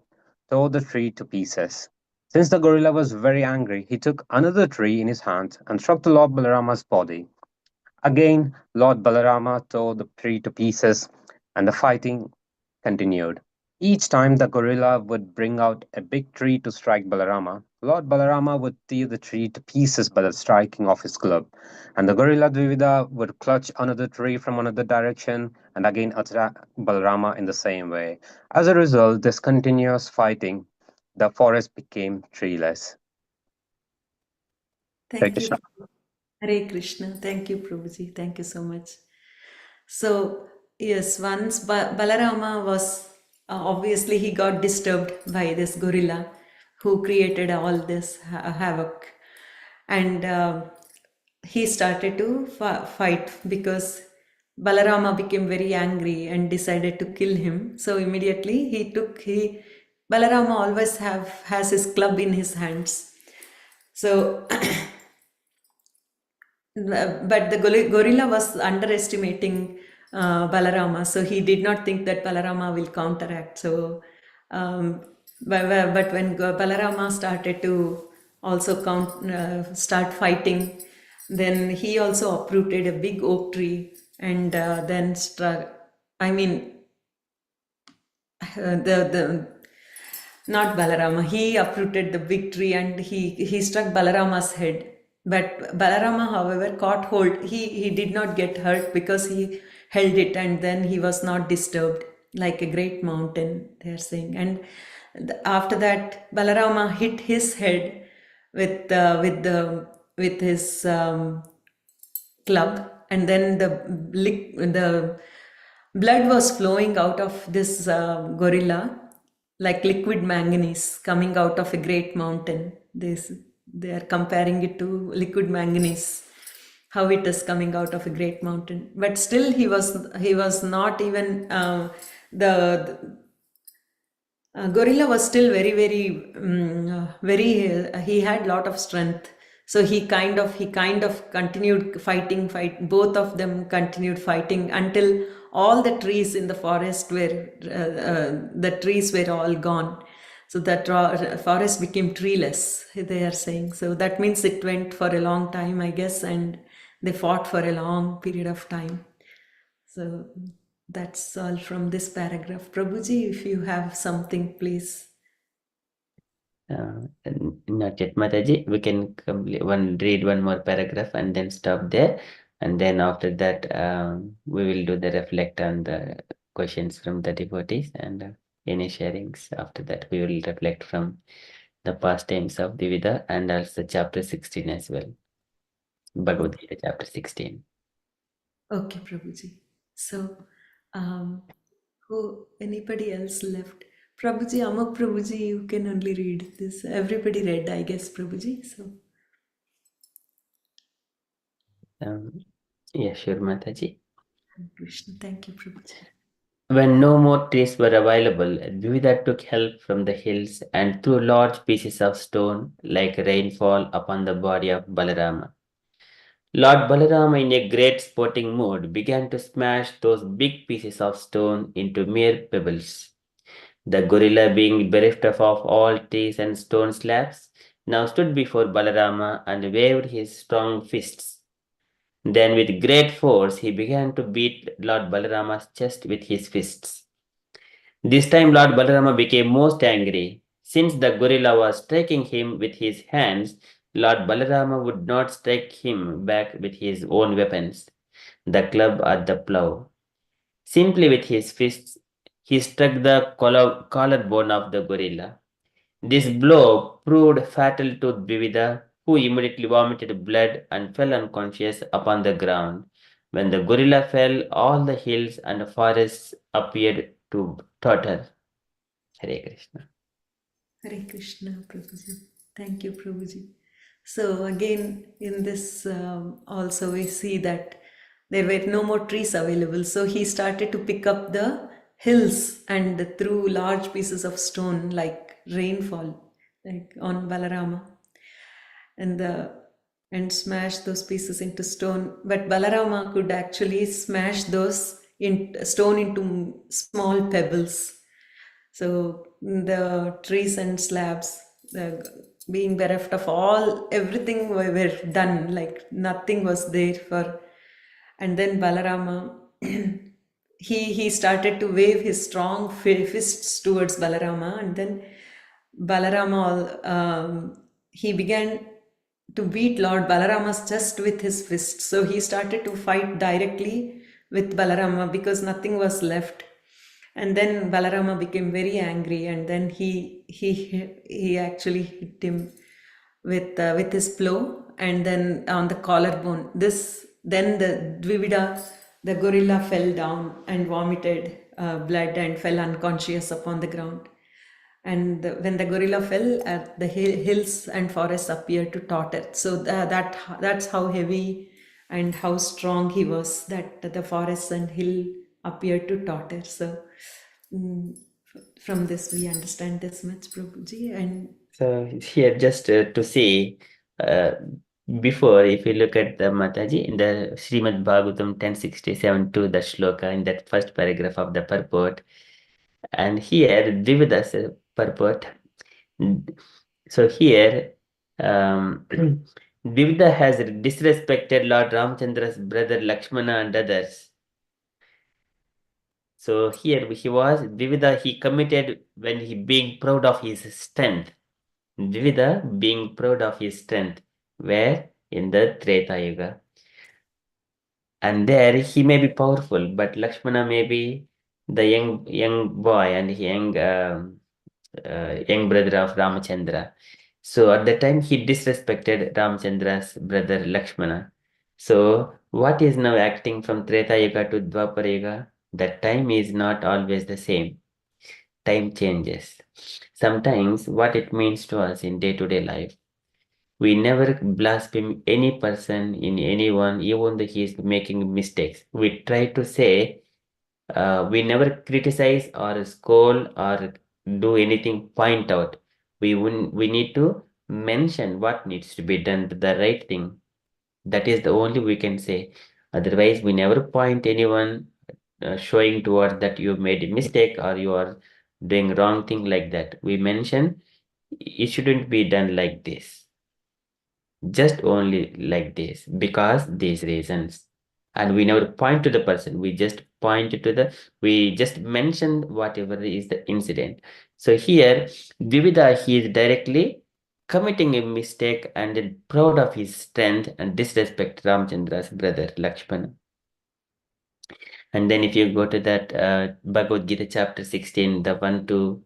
tore the tree to pieces. Since the gorilla was very angry, he took another tree in his hand and struck the Lord Balarama's body. Again, Lord Balarama tore the tree to pieces, and the fighting continued. Each time the gorilla would bring out a big tree to strike Balarama, Lord Balarama would tear the tree to pieces by the striking of his club, and the gorilla Dvivida would clutch another tree from another direction and again attack Balarama in the same way. As a result, this continuous fighting, the forest became treeless. Hare Thank you. Krishna. Hare Krishna. Thank you, Prabhuji. Thank you so much. So, yes, once Balarama was, obviously he got disturbed by this gorilla who created all this havoc. And he started to fight because Balarama became very angry and decided to kill him. So immediately Balarama always has his club in his hands. So but the gorilla was underestimating Balarama, so he did not think that Balarama will counteract. So, but when Balarama started to also start fighting, then he also uprooted a big oak tree and then struck. I mean, the not Balarama. He uprooted the big tree and he struck Balarama's head. But Balarama, however, caught hold. He did not get hurt because he held it and then he was not disturbed like a great mountain, they are saying. And after that, Balarama hit his head with his club, and then the blood was flowing out of this gorilla like liquid manganese coming out of a great mountain. They are comparing it to liquid manganese, how it is coming out of a great mountain. But still, he was not even the gorilla was still he had lot of strength. So he kind of continued fighting. Both of them continued fighting until all the trees in the forest were, the trees were all gone. So that forest became treeless, they are saying. So that means it went for a long time, I guess, and they fought for a long period of time. So that's all from this paragraph. Prabhuji, if you have something, please. Not yet, Mataji. We can read one more paragraph and then stop there. And then after that, we will do the reflect on the questions from the devotees and any sharings. After that, we will reflect from the pastimes of Dvivida and also chapter 16 as well. Bhagavad Gita chapter 16. Okay, Prabhuji. So, who, anybody else left? Prabhuji, Amak Prabhuji, you can only read this. Everybody read, I guess, Prabhuji. So, Yeah, sure, Mataji. Krishna, thank you, Prabhuji. When no more trees were available, Dvivida took help from the hills and threw large pieces of stone like rainfall upon the body of Balarama. Lord Balarama, in a great sporting mood, began to smash those big pieces of stone into mere pebbles. The gorilla, being bereft of all trees and stone slabs, now stood before Balarama and waved his strong fists. Then, with great force, he began to beat Lord Balarama's chest with his fists. This time, Lord Balarama became most angry. Since the gorilla was striking him with his hands, Lord Balarama would not strike him back with his own weapons, the club or the plow. Simply with his fists, he struck the collarbone of the gorilla. This blow proved fatal to Dvivida, who immediately vomited blood and fell unconscious upon the ground. When the gorilla fell, all the hills and forests appeared to totter. Hare Krishna. Hare Krishna, Prabhuji. Thank you, Prabhuji. So again, in this also we see that there were no more trees available. So he started to pick up the hills and threw large pieces of stone like rainfall, like on Balarama, and smash those pieces into stone. But Balarama could actually smash those stone into small pebbles. So the trees and slabs, being bereft of everything were done, like nothing was there for. And then Balarama, he started to wave his strong fists towards Balarama, and then Balarama, he began to beat Lord Balarama's chest with his fists. So he started to fight directly with Balarama because nothing was left. And then Balarama became very angry, and then he actually hit him with his plow, and then on the collarbone. Then the Dvivida, the gorilla, fell down and vomited blood and fell unconscious upon the ground. And when the gorilla fell, the hills and forests appeared to totter. So that's how heavy and how strong he was, that the forests and hill appeared to totter. So from this we understand this much, Prabhuji. And so here just to see, before if you look at the Mataji in the Srimad Bhagavatam 1067 to the shloka in that first paragraph of the purport, and here Dvivida's purport. So here, Dvivida has disrespected Lord Ramchandra's brother Lakshmana and others. So here Dvivida he committed when he being proud of his strength. Dvivida being proud of his strength, where in the Treta Yuga. And there he may be powerful, but Lakshmana may be the young boy and young brother of Ramachandra. So at that time he disrespected Ramachandra's brother Lakshmana. So what is now acting from Treta Yuga to Dwapara Yuga? That time is not always the same. Time changes. Sometimes what it means to us in day-to-day life, we never blaspheme any person in anyone, even though he is making mistakes. We try to say, we never criticize or scold or do anything, point out. We need to mention what needs to be done, the right thing. That is the only we can say. Otherwise, we never point anyone showing towards that you made a mistake or you are doing wrong thing like that. We mention it shouldn't be done like this, just only like this, because these reasons. And we never point to the person, we just we just mention whatever is the incident. So here, Dvivida, he is directly committing a mistake and then proud of his strength and disrespect Ramchandra's brother Lakshmana. And then if you go to that Bhagavad Gita chapter 16, the 1 to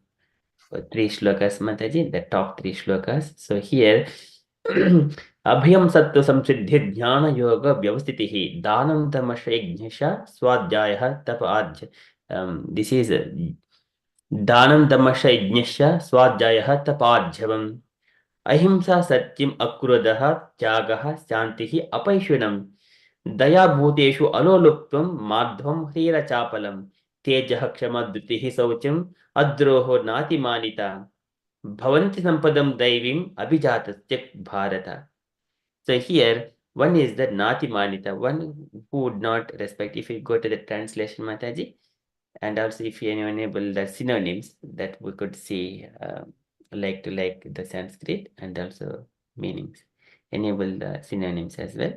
3 shlokas, Mataji, the top 3 shlokas. So here, Abhyam Sattva Samsiddhi Dhyana Yoga Vyavastitihi Dhanam Tamasha Swadhyaya Tapa Arj. This is Dhanam Tamasha Yajnasya Swadhyaya Tapa Arjavam. Ahimsa Satyam Akrodaha Tyagaha Shantihi Apaishwanam. दया भूतेषु अलोलुप्त्वं माध्वं ह्रीरचापलं तेजः क्षमद्युतिः शौचम् अद्रोहो नातिमानिता भवन्ति सम्पदं दैवीम् अभिजातस्य Bharat. So here one is the natimanita, one who would not respect. If you go to the translation, Mataji, and also if you enable the synonyms that we could see like to like the Sanskrit and also meanings, enable the synonyms as well.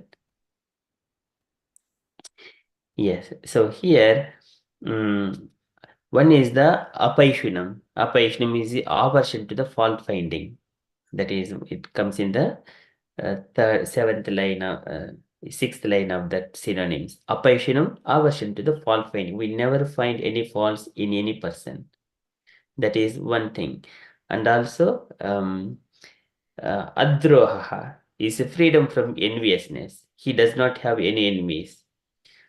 Yes, so here one is the apaishunam. Apaishunam is the aversion to the fault finding. That is, it comes in the seventh line of sixth line of that synonyms. Apaishunam, aversion to the fault finding. We never find any faults in any person. That is one thing. And also adroha is freedom from enviousness. He does not have any enemies.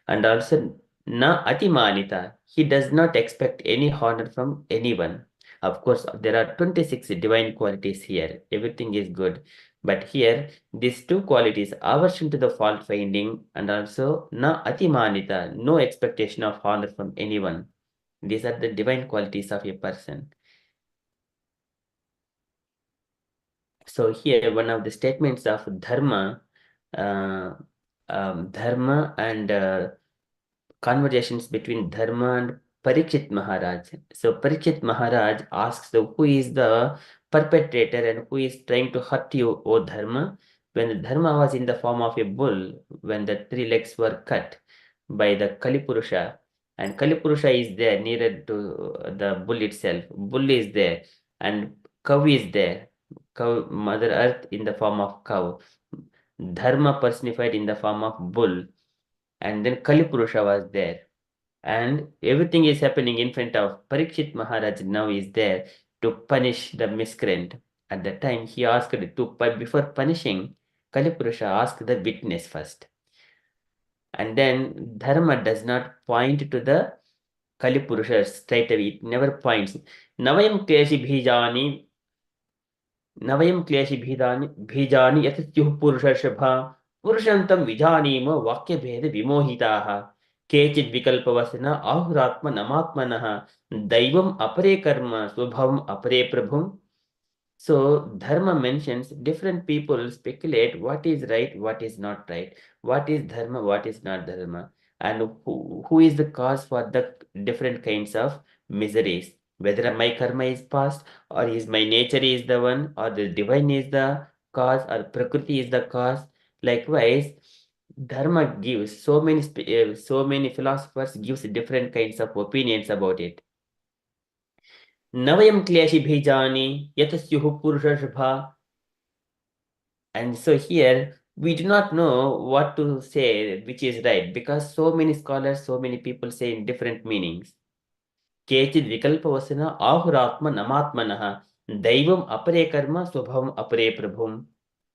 And also na atimanita, he does not expect any honor from anyone. Of course, there are 26 divine qualities here. Everything is good. But here, these two qualities, aversion to the fault finding and also na atimanita, no expectation of honor from anyone. These are the divine qualities of a person. So here, one of the statements of dharma, dharma and conversations between Dharma and Parikshit Maharaj. So Parikshit Maharaj asks who is the perpetrator and who is trying to hurt you, O Dharma. When the Dharma was in the form of a bull, when the 3 legs were cut by the Kalipurusha, and Kalipurusha is there nearer to the bull itself. Bull is there and cow is there. Cow, Mother Earth in the form of cow. Dharma personified in the form of bull. And then Kalipurusha was there. And everything is happening in front of Parikshit Maharaj now is there to punish the miscreant. At that time, he asked before punishing, Kalipurusha asked the witness first. And then Dharma does not point to the Kalipurusha straight away. It never points. Navayam kleshi bhijani bhijani yatatyuh purushashabha purushantam vijanima vakya bheda vimohitaha. केचित् विकल्पवसना आहुरात्म नमात्मनः दैवम अपरे कर्म स्वभावम अपरे प्रभुम. So dharma mentions different people speculate what is right, what is not right, what is dharma, what is not dharma, and who is the cause for the different kinds of miseries. Whether my karma is past, or is my nature is the one, or the divine is the cause, or prakriti is the cause. Likewise, Dharma gives so many philosophers gives different kinds of opinions about it. Navayam kleshi bhijani yatasyuhu purushashabha. And so here we do not know what to say which is right, because so many scholars, so many people say in different meanings. Kechid vikalpavasana ahuratma namatmanaha daivam apare karma swabhavam apare prabhum.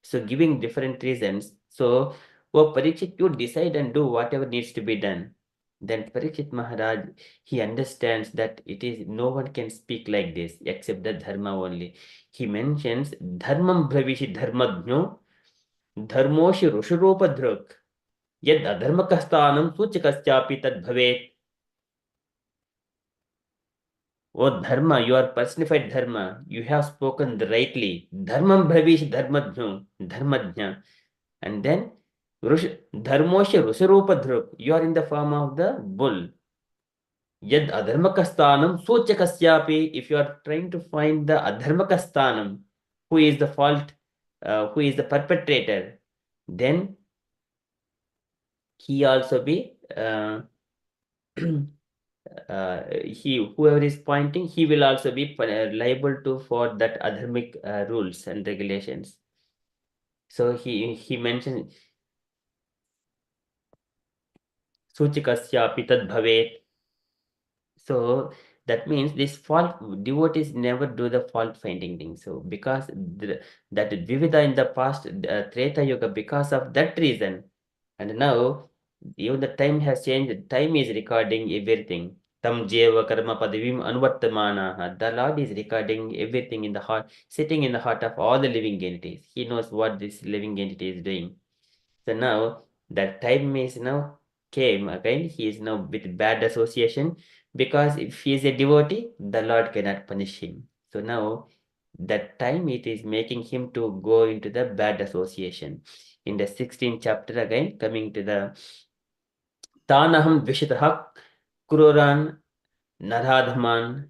So giving different reasons. So Parikshit, you decide and do whatever needs to be done. Then Parikshit Maharaj, he understands that it is no one can speak like this except the dharma only. He mentions dharmam bhavishi dharmadhyo dharmoshi rusharopadhruk yad adharmakasthanam suchakaschapi tad bhavet. Oh Dharma, you are personified Dharma. You have spoken rightly. Dharmam bhavish dharmadhyo, dharmadhya. And then Dharmosha Rusarupadhruk, you are in the form of the bull. Yad adharmakasthanam sochakasyapi. If you are trying to find the adharmakasthanam, who is the fault, who is the perpetrator, then he also be whoever is pointing, he will also be liable to for that adharmic rules and regulations. So he mentioned suchikasyapi tad bhavet. So that means this fault devotees never do the fault finding thing. So because that Dvivida in the past, Treta Yuga, because of that reason, and now even the time has changed. Time is recording everything. Tam jeva karma padavim anvartamana. The Lord is recording everything in the heart, sitting in the heart of all the living entities. He knows what this living entity is doing. So now that time is now came again. He is now with bad association, because if he is a devotee, the Lord cannot punish him. So now that time it is making him to go into the bad association. In the 16th chapter again, coming to the Tanaham Dvishitah Kururan Naradhaman.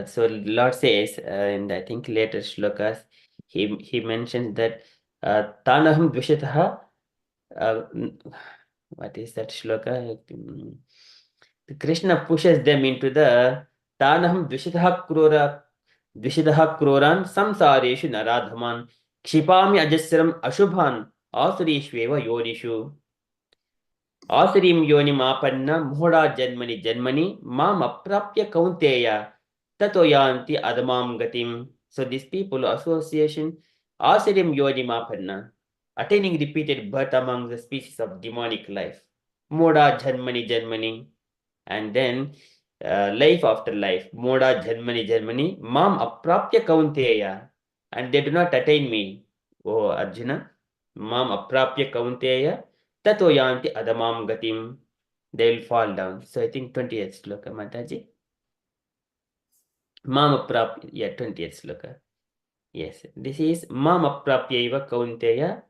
So Lord says, and I think later shlokas, he mentions that Tanaham Dvishitah. What is that shloka? Krishna pushes them into the Tanaham Dvishitah Kruran Samsareshu Naradhaman Kshipami Ajasram Ashubhan Asurishveva Yonishu Asurim Yonimapanna Muhada Janmani Mam Aprapya Kaunteya Tatoyanti Adamam Gatim. So these people association Asurim Yonimapanna, attaining repeated birth among the species of demonic life. Moda Janmani, and then life after life. Moda Janmani, Mam Aprapya Kaunteya, and they do not attain me, O Arjuna. Mam Aprapya Kaunteya, Tato Yanti Adamam Gatim. They will fall down. So I think 20th sloka, Mataji. Mam Aprapya, yeah, 20th sloka. Yes, this is Mam Aprapya Iva Kaunteya.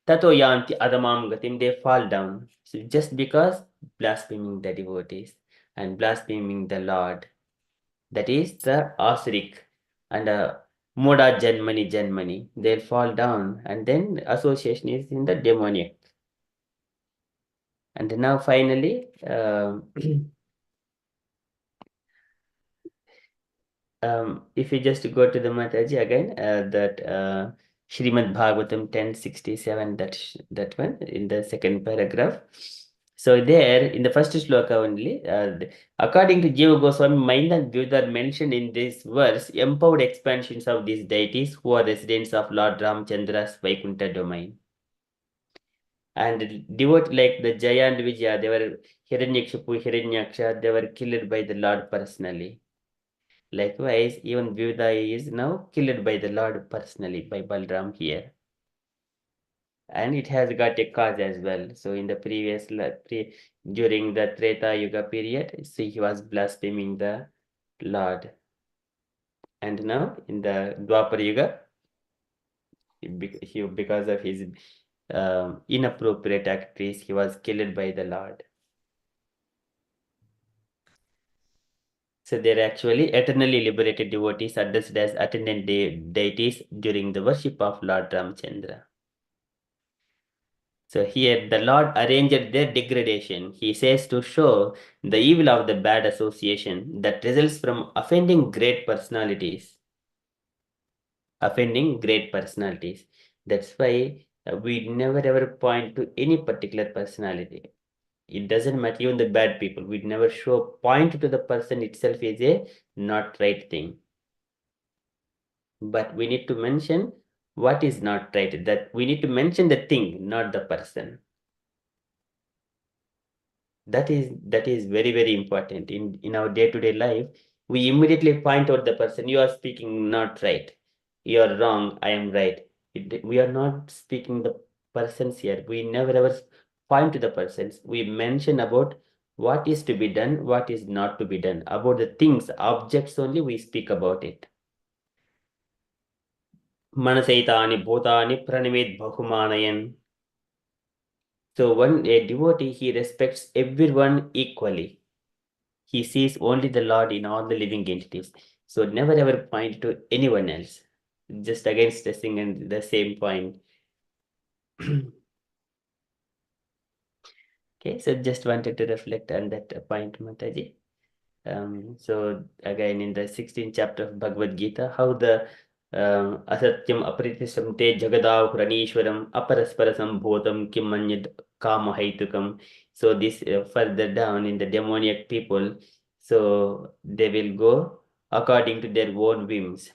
Tato yanti adamam gatim, they fall down. So just because blaspheming the devotees and blaspheming the Lord, that is the asuric, and moda janmani, they'll fall down, and then association is in the demoniac. And now finally, if you just go to the Mataji again, that Srimad Bhagavatam 1067, that one in the second paragraph. So there in the first shloka only, according to Jiva Goswami, Mind and Dvivida are mentioned in this verse, empowered expansions of these deities who are residents of Lord Ramchandra's Vaikuntha domain. And devote like the Jaya and Vijaya, they were Hiranyaksha, they were killed by the Lord personally. Likewise, even Dvivida is now killed by the Lord personally, by Balram here. And it has got a cause as well. So in the previous, during the Treta Yuga period, see, he was blaspheming the Lord. And now in the Dwapar Yuga, because of his inappropriate activities, he was killed by the Lord. So they're actually eternally liberated devotees addressed as attendant deities during the worship of Lord Ramchandra. So here the Lord arranged their degradation. He says to show the evil of the bad association that results from offending great personalities. Offending great personalities. That's why we never ever point to any particular personality. It doesn't matter, even the bad people. We never point to the person itself is a not right thing. But we need to mention what is not right. That we need to mention the thing, not the person. That is very, very important in our day-to-day life. We immediately point out the person. You are speaking not right, you are wrong, I am right. We are not speaking the persons here. We never ever point to the persons. We mention about what is to be done, what is not to be done. About the things, objects only we speak about it. Manasaitani bhutani pranimed bahumanayan. So a devotee, he respects everyone equally. He sees only the Lord in all the living entities. So never ever point to anyone else. Just again stressing in the same point. Okay, so just wanted to reflect on that point, Mataji. So again in the 16th chapter of Bhagavad Gita, how the asatyam apritisam te jagadav pranishwaram aparaspara bhotam kim manyad kama haitukam. So this further down in the demoniac people, so they will go according to their own whims.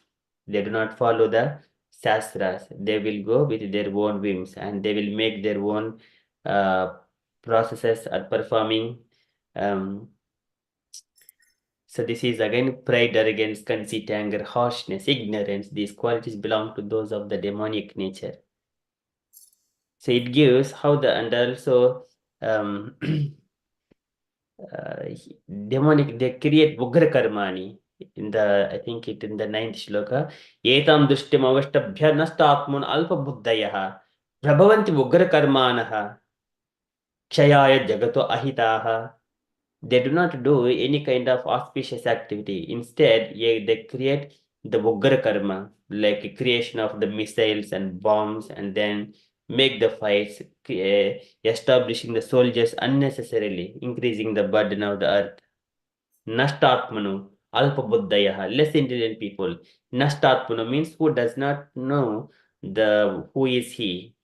They do not follow the shastras. They will go with their own whims and they will make their own processes are performing. So this is again pride, arrogance, conceit, anger, harshness, ignorance. These qualities belong to those of the demonic nature. So it gives how the and also demonic, they create ugra karmani. In the I think it in the 9th shloka, etam dushtim avashtabhya nastatmun alpa buddhayaha prabhavanti ugra karmanaha kshayaya jagato ahitaha. They do not do any kind of auspicious activity. Instead, they create the Ugra karma, like creation of the missiles and bombs, and then make the fights, establishing the soldiers unnecessarily, increasing the burden of the earth. Nashtatmanu, alpa buddhayaha, less intelligent people. Nashtatmanu means who does not know the who is he.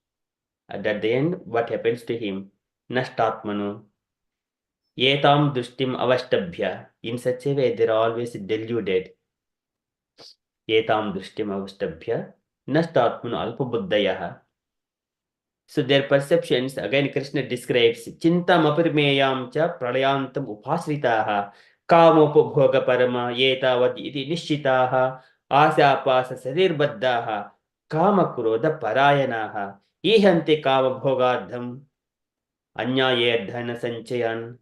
At the end, what happens to him? Nashtatmanu. Etam dushtim avashtabhya. In such a way, they're always deluded. Etam dushtim avashtabhya. Nastatmanu alpabuddhayaha. So their perceptions, again Krishna describes, Chintam apirmeyam cha pralayantam upasritaha. Kamopabhoga parama yetavad iti nishchitaha. Asapasa sarirbaddhaha. Kamakroda parayanaha. Ihante kamabhogardham. Anyayerdhana sanchayan.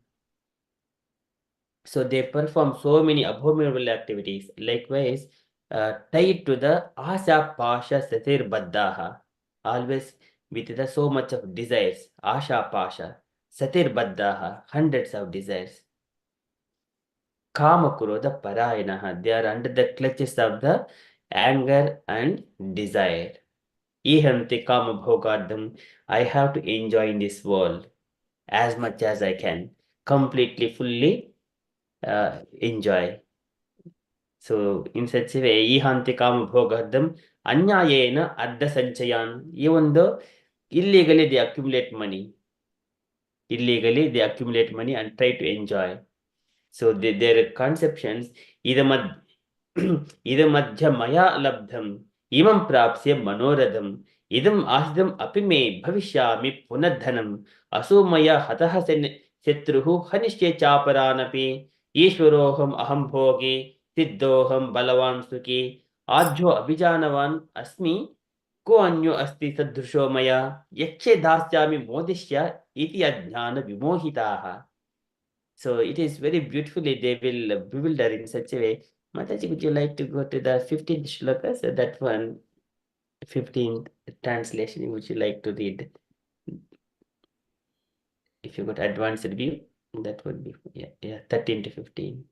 So they perform so many abominable activities. Likewise, tied to the Asha Pasha Satir Baddaha, always with the so much of desires. Asha Pasha, Satir Baddaha, hundreds of desires. Kama Kuroda Parayanaha, they are under the clutches of the anger and desire. Ihamte Kama Bhogardam, I have to enjoy in this world as much as I can, completely, fully enjoy. So in such a way, ihanti kama bhogardam anyayena adda sanchayan. Even though illegally they accumulate money. Illegally they accumulate money and try to enjoy. So their conceptions, idamad idamadhya maya labdham, imam prapsya manoradham, idam asdam apime bhavishyami punadhanam, asomaya hataha setruhu hanishye chaparanapi, ishwaroham aham bhogi, सिद्धोहम बलवान सुखी आज्यो अभिजानवान अस्मि को अन्यो अस्ति सदृशो मया यक्षे दास्यामि मोदिष्य इति अज्ञान विमोहिताः. So it is very beautifully they will bewilder in such a way. Mataji, would you like to go to the 15th shloka? So that one, 15th translation, would you like to read? If you got advanced view, that would be 13 to 15.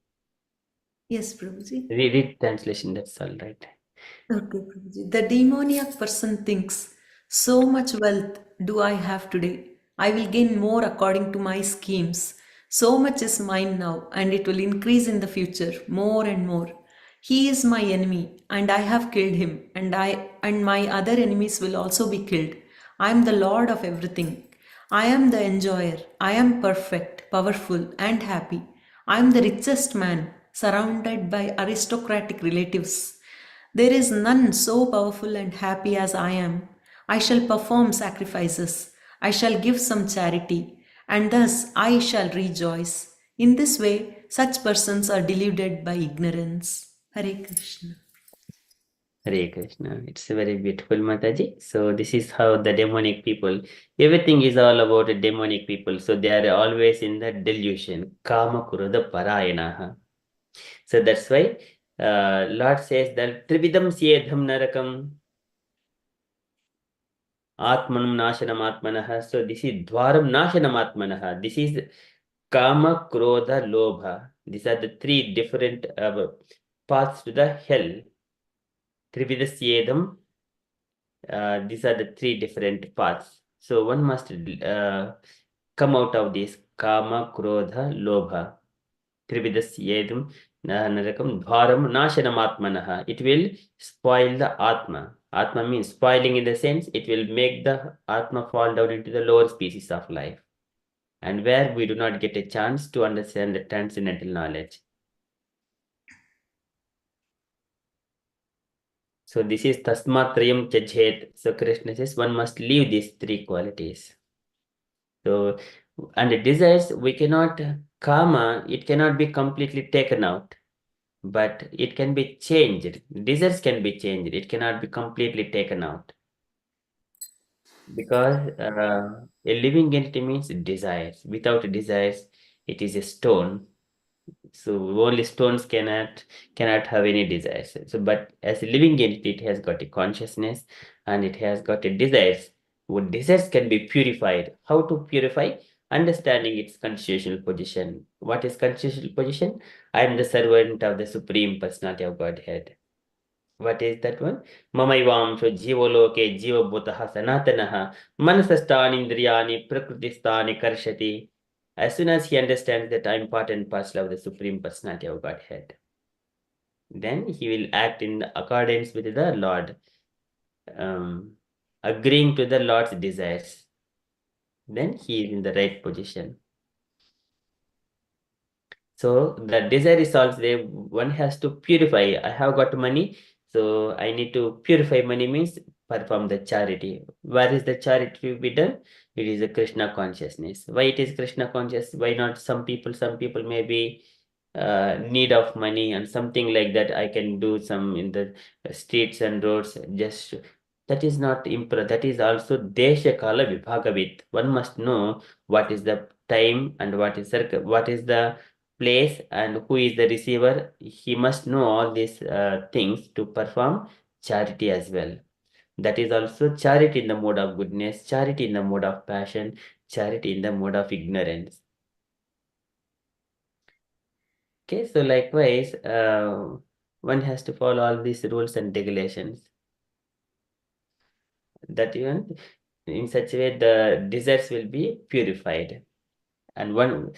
Yes, Prabhuji. Read translation, that's all right. Okay, Prabhuji. The demoniac person thinks, so much wealth do I have today. I will gain more according to my schemes. So much is mine now, and it will increase in the future more and more. He is my enemy, and I have killed him, and my other enemies will also be killed. I am the Lord of everything. I am the enjoyer. I am perfect, powerful, and happy. I am the richest man, surrounded by aristocratic relatives. There is none so powerful and happy as I am. I shall perform sacrifices. I shall give some charity, and thus I shall rejoice. In this way, such persons are deluded by ignorance. Hare Krishna. Hare Krishna. It's very beautiful, Mataji. So this is how the demonic people, everything is all about the demonic people. So they are always in the delusion. Kama Kuroda Parayanaha. So that's why Lord says that Trividam Siedham Narakam Atmanam Nashanam Atmanaha. So this is Dwaram Nashanam Atmanaha. This is Kama Krodha Lobha. These are the three different paths to the hell. Dvivida Syedam. These are the three different paths. So one must come out of this kama, krodha, lobha. Trividasyedum narakam dharam nashanam atmanaha. It will spoil the atma. Atma means spoiling in the sense it will make the atma fall down into the lower species of life, and where we do not get a chance to understand the transcendental knowledge. So this is tasmatrayam chajhet. So Krishna says one must leave these three qualities. So, and the desires, we cannot, kama, it cannot be completely taken out, but it can be changed. Desires can be changed. It cannot be completely taken out. Because a living entity means desires. Without desires, it is a stone. So only stones cannot have any desires. So, but as a living entity, it has got a consciousness and it has got a desires. What desires can be purified. How to purify? Understanding its constitutional position. What is constitutional position? I am the servant of the Supreme Personality of Godhead. What is that one? Mamaivaamsho jivoloke jivabhutaha sanatanaha manasastani indriyani prakrutistani karshati. As soon as he understands that I am part and parcel of the Supreme Personality of Godhead, then he will act in accordance with the Lord, agreeing to the Lord's desires. Then he is in the right position. So the desire is also there. One has to purify. I have got money, so I need to purify money means perform the charity. Where is the charity to be done? It is a Krishna consciousness. Why it is Krishna conscious? Why not some people? Some people may be need of money and something like that. I can do some in the streets and roads. Just that is not improv. That is also desha kala vibhagavit. One must know what is the time and what is the place and who is the receiver. He must know all these things to perform charity as well. That is also charity in the mode of goodness, charity in the mode of passion, charity in the mode of ignorance. Okay, so likewise, one has to follow all these rules and regulations. That even in such a way the desires will be purified. And one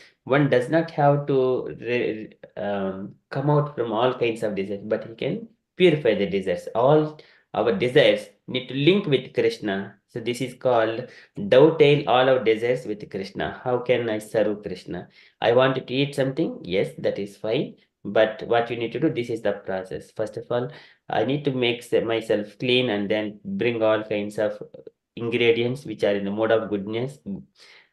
does not have to come out from all kinds of desires, but he can purify the desires. All our desires need to link with Krishna. So this is called dovetail all our desires with Krishna. How can I serve Krishna? I wanted to eat something. Yes, that is fine. But what you need to do, this is the process. First of all, I need to make myself clean and then bring all kinds of ingredients which are in the mode of goodness.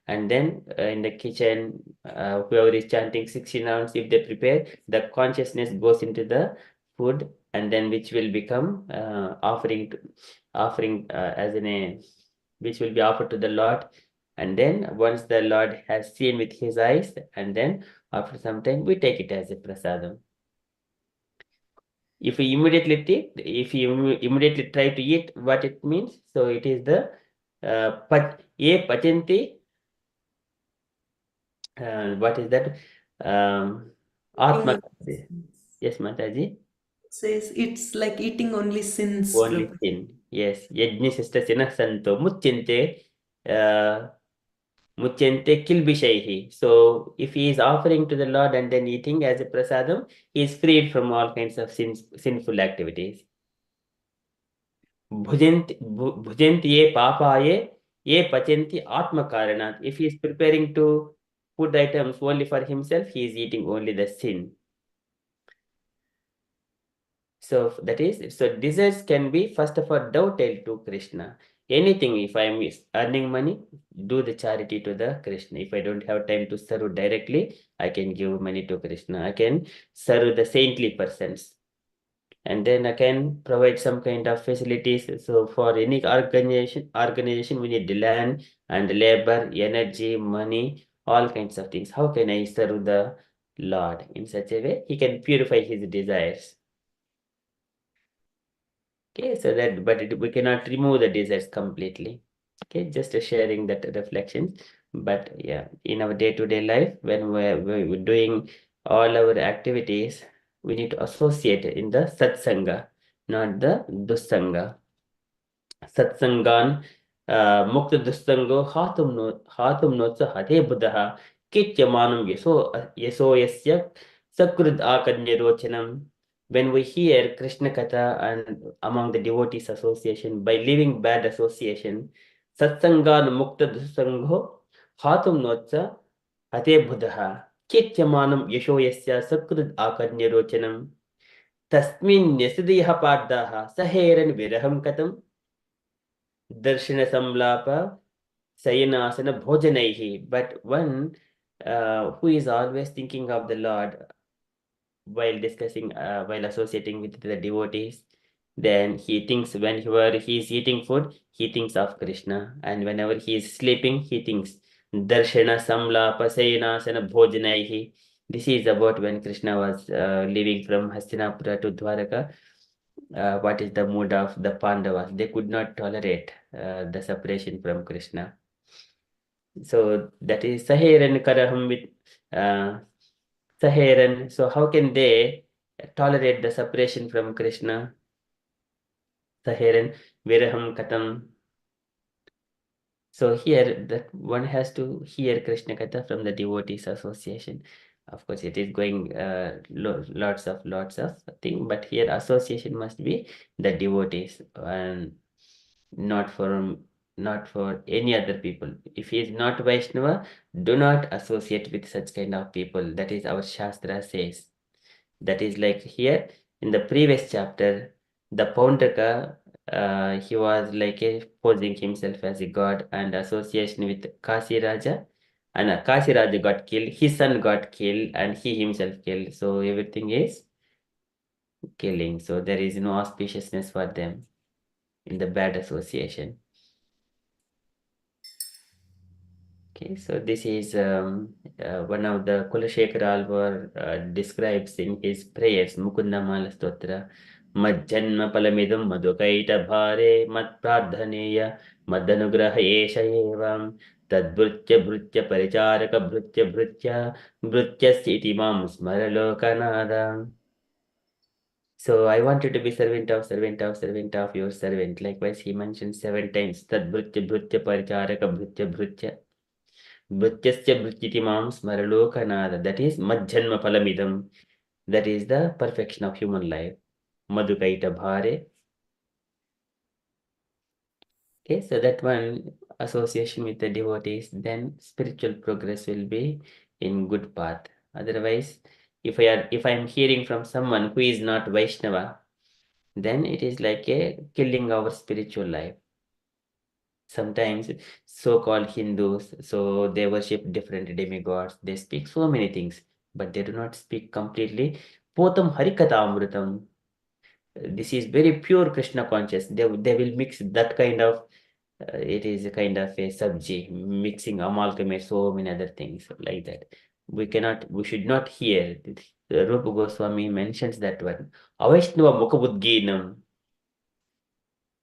And then in the kitchen, whoever is chanting 16 rounds, if they prepare, the consciousness goes into the food, and then which will become offering as in a which will be offered to the Lord. And then once the Lord has seen with his eyes, and then after some time we take it as a prasadam. If we immediately take, if you immediately try to eat, what it means? So it is the pachanti. What is that? Atma. Yes, Mataji. Says it's like eating only sins, Only Prabhu. sin. Yes. Yajnisastasena santo muchente kilbishaihi. So if he is offering to the Lord and then eating as a prasadam, he is freed from all kinds of sinful activities. Bhujanti ye papaye ye pachanti atma karanat. If he is preparing to food items only for himself, he is eating only the sin. So that is, so desires can be first of all dovetail to Krishna. Anything, if I am earning money, do the charity to the Krishna. If I don't have time to serve directly, I can give money to Krishna. I can serve the saintly persons. And then I can provide some kind of facilities. So for any organization, we need land and labor, energy, money, all kinds of things. How can I serve the Lord in such a way? He can purify his desires. Okay, so that, but we cannot remove the desires completely. Okay, just sharing that reflection. But yeah, in our day-to-day life, when we're doing all our activities, we need to associate in the satsanga, not the dussanga. Satsangan mukta dustango hatum notsa hate buddha kityamanam yeso yasya sakrud akadnirochanam. When we hear Krishna Katha and among the devotees association, by leaving bad association, Satsangan mukta dustango hatum notsa hate buddha kityamanam yesho yasya sakrud akadnirochanam. Tasmin yasidiha pardaha saheran viraham katam darshana samlapa sayanasana bhojanaihi. But one who is always thinking of the Lord while discussing, while associating with the devotees, then he thinks whenever he is eating food, he thinks of Krishna, and whenever he is sleeping, he thinks darshana samlapa sayanasana bhojanaihi. This is about when Krishna was leaving from Hastinapura to Dwaraka. What is the mood of the Pandavas? They could not tolerate the separation from Krishna. So that is Saheran Karaham with Saheran. So how can they tolerate the separation from Krishna? Saheran Viraham Katam. So here that one has to hear Krishna Katha from the devotees association. Of course, it is going lots of thing, but here association must be the devotees and not for any other people. If he is not Vaishnava, do not associate with such kind of people. That is our Shastra says. That is like here in the previous chapter, the Paundaka, he was like posing himself as a god and association with Kasi Raja. And Kasi Raja got killed, his son got killed, and he himself killed. So everything is killing. So there is no auspiciousness for them in the bad association. Okay, so this is one of the Kulashekar Alvar describes in his prayers, Mukunda Mala Stotra, Majjanma Palamidam Madhukaita Bhare Mat Pradhaneya Madanugraha Esha Evam Tadbrutya Brutya Paricharaka Brutya Brutya Brutya Siti Mam Smaralokanada. So I wanted to be servant of your servant. Likewise, he mentioned 7 times Tadbrutya Brutya Paricharaka Brutya Brutya. Bhutyasya bhutyitimam smaralokanada. That is Majjanma Palamidam. That is the perfection of human life. Madhukaita Bhare. Okay, so that one association with the devotees, then spiritual progress will be in good path. Otherwise, if I am hearing from someone who is not Vaishnava, then it is like a killing our spiritual life. Sometimes so-called Hindus, so they worship different demigods, they speak so many things, but they do not speak completely. Potam Harikata Amrutam. This is very pure Krishna conscious. They will mix that kind of, it is a kind of a sabji, mixing, amalgamate so many other things like that. We should not hear. Rupa Goswami mentions that one. Avaishnava Mukhabudginam.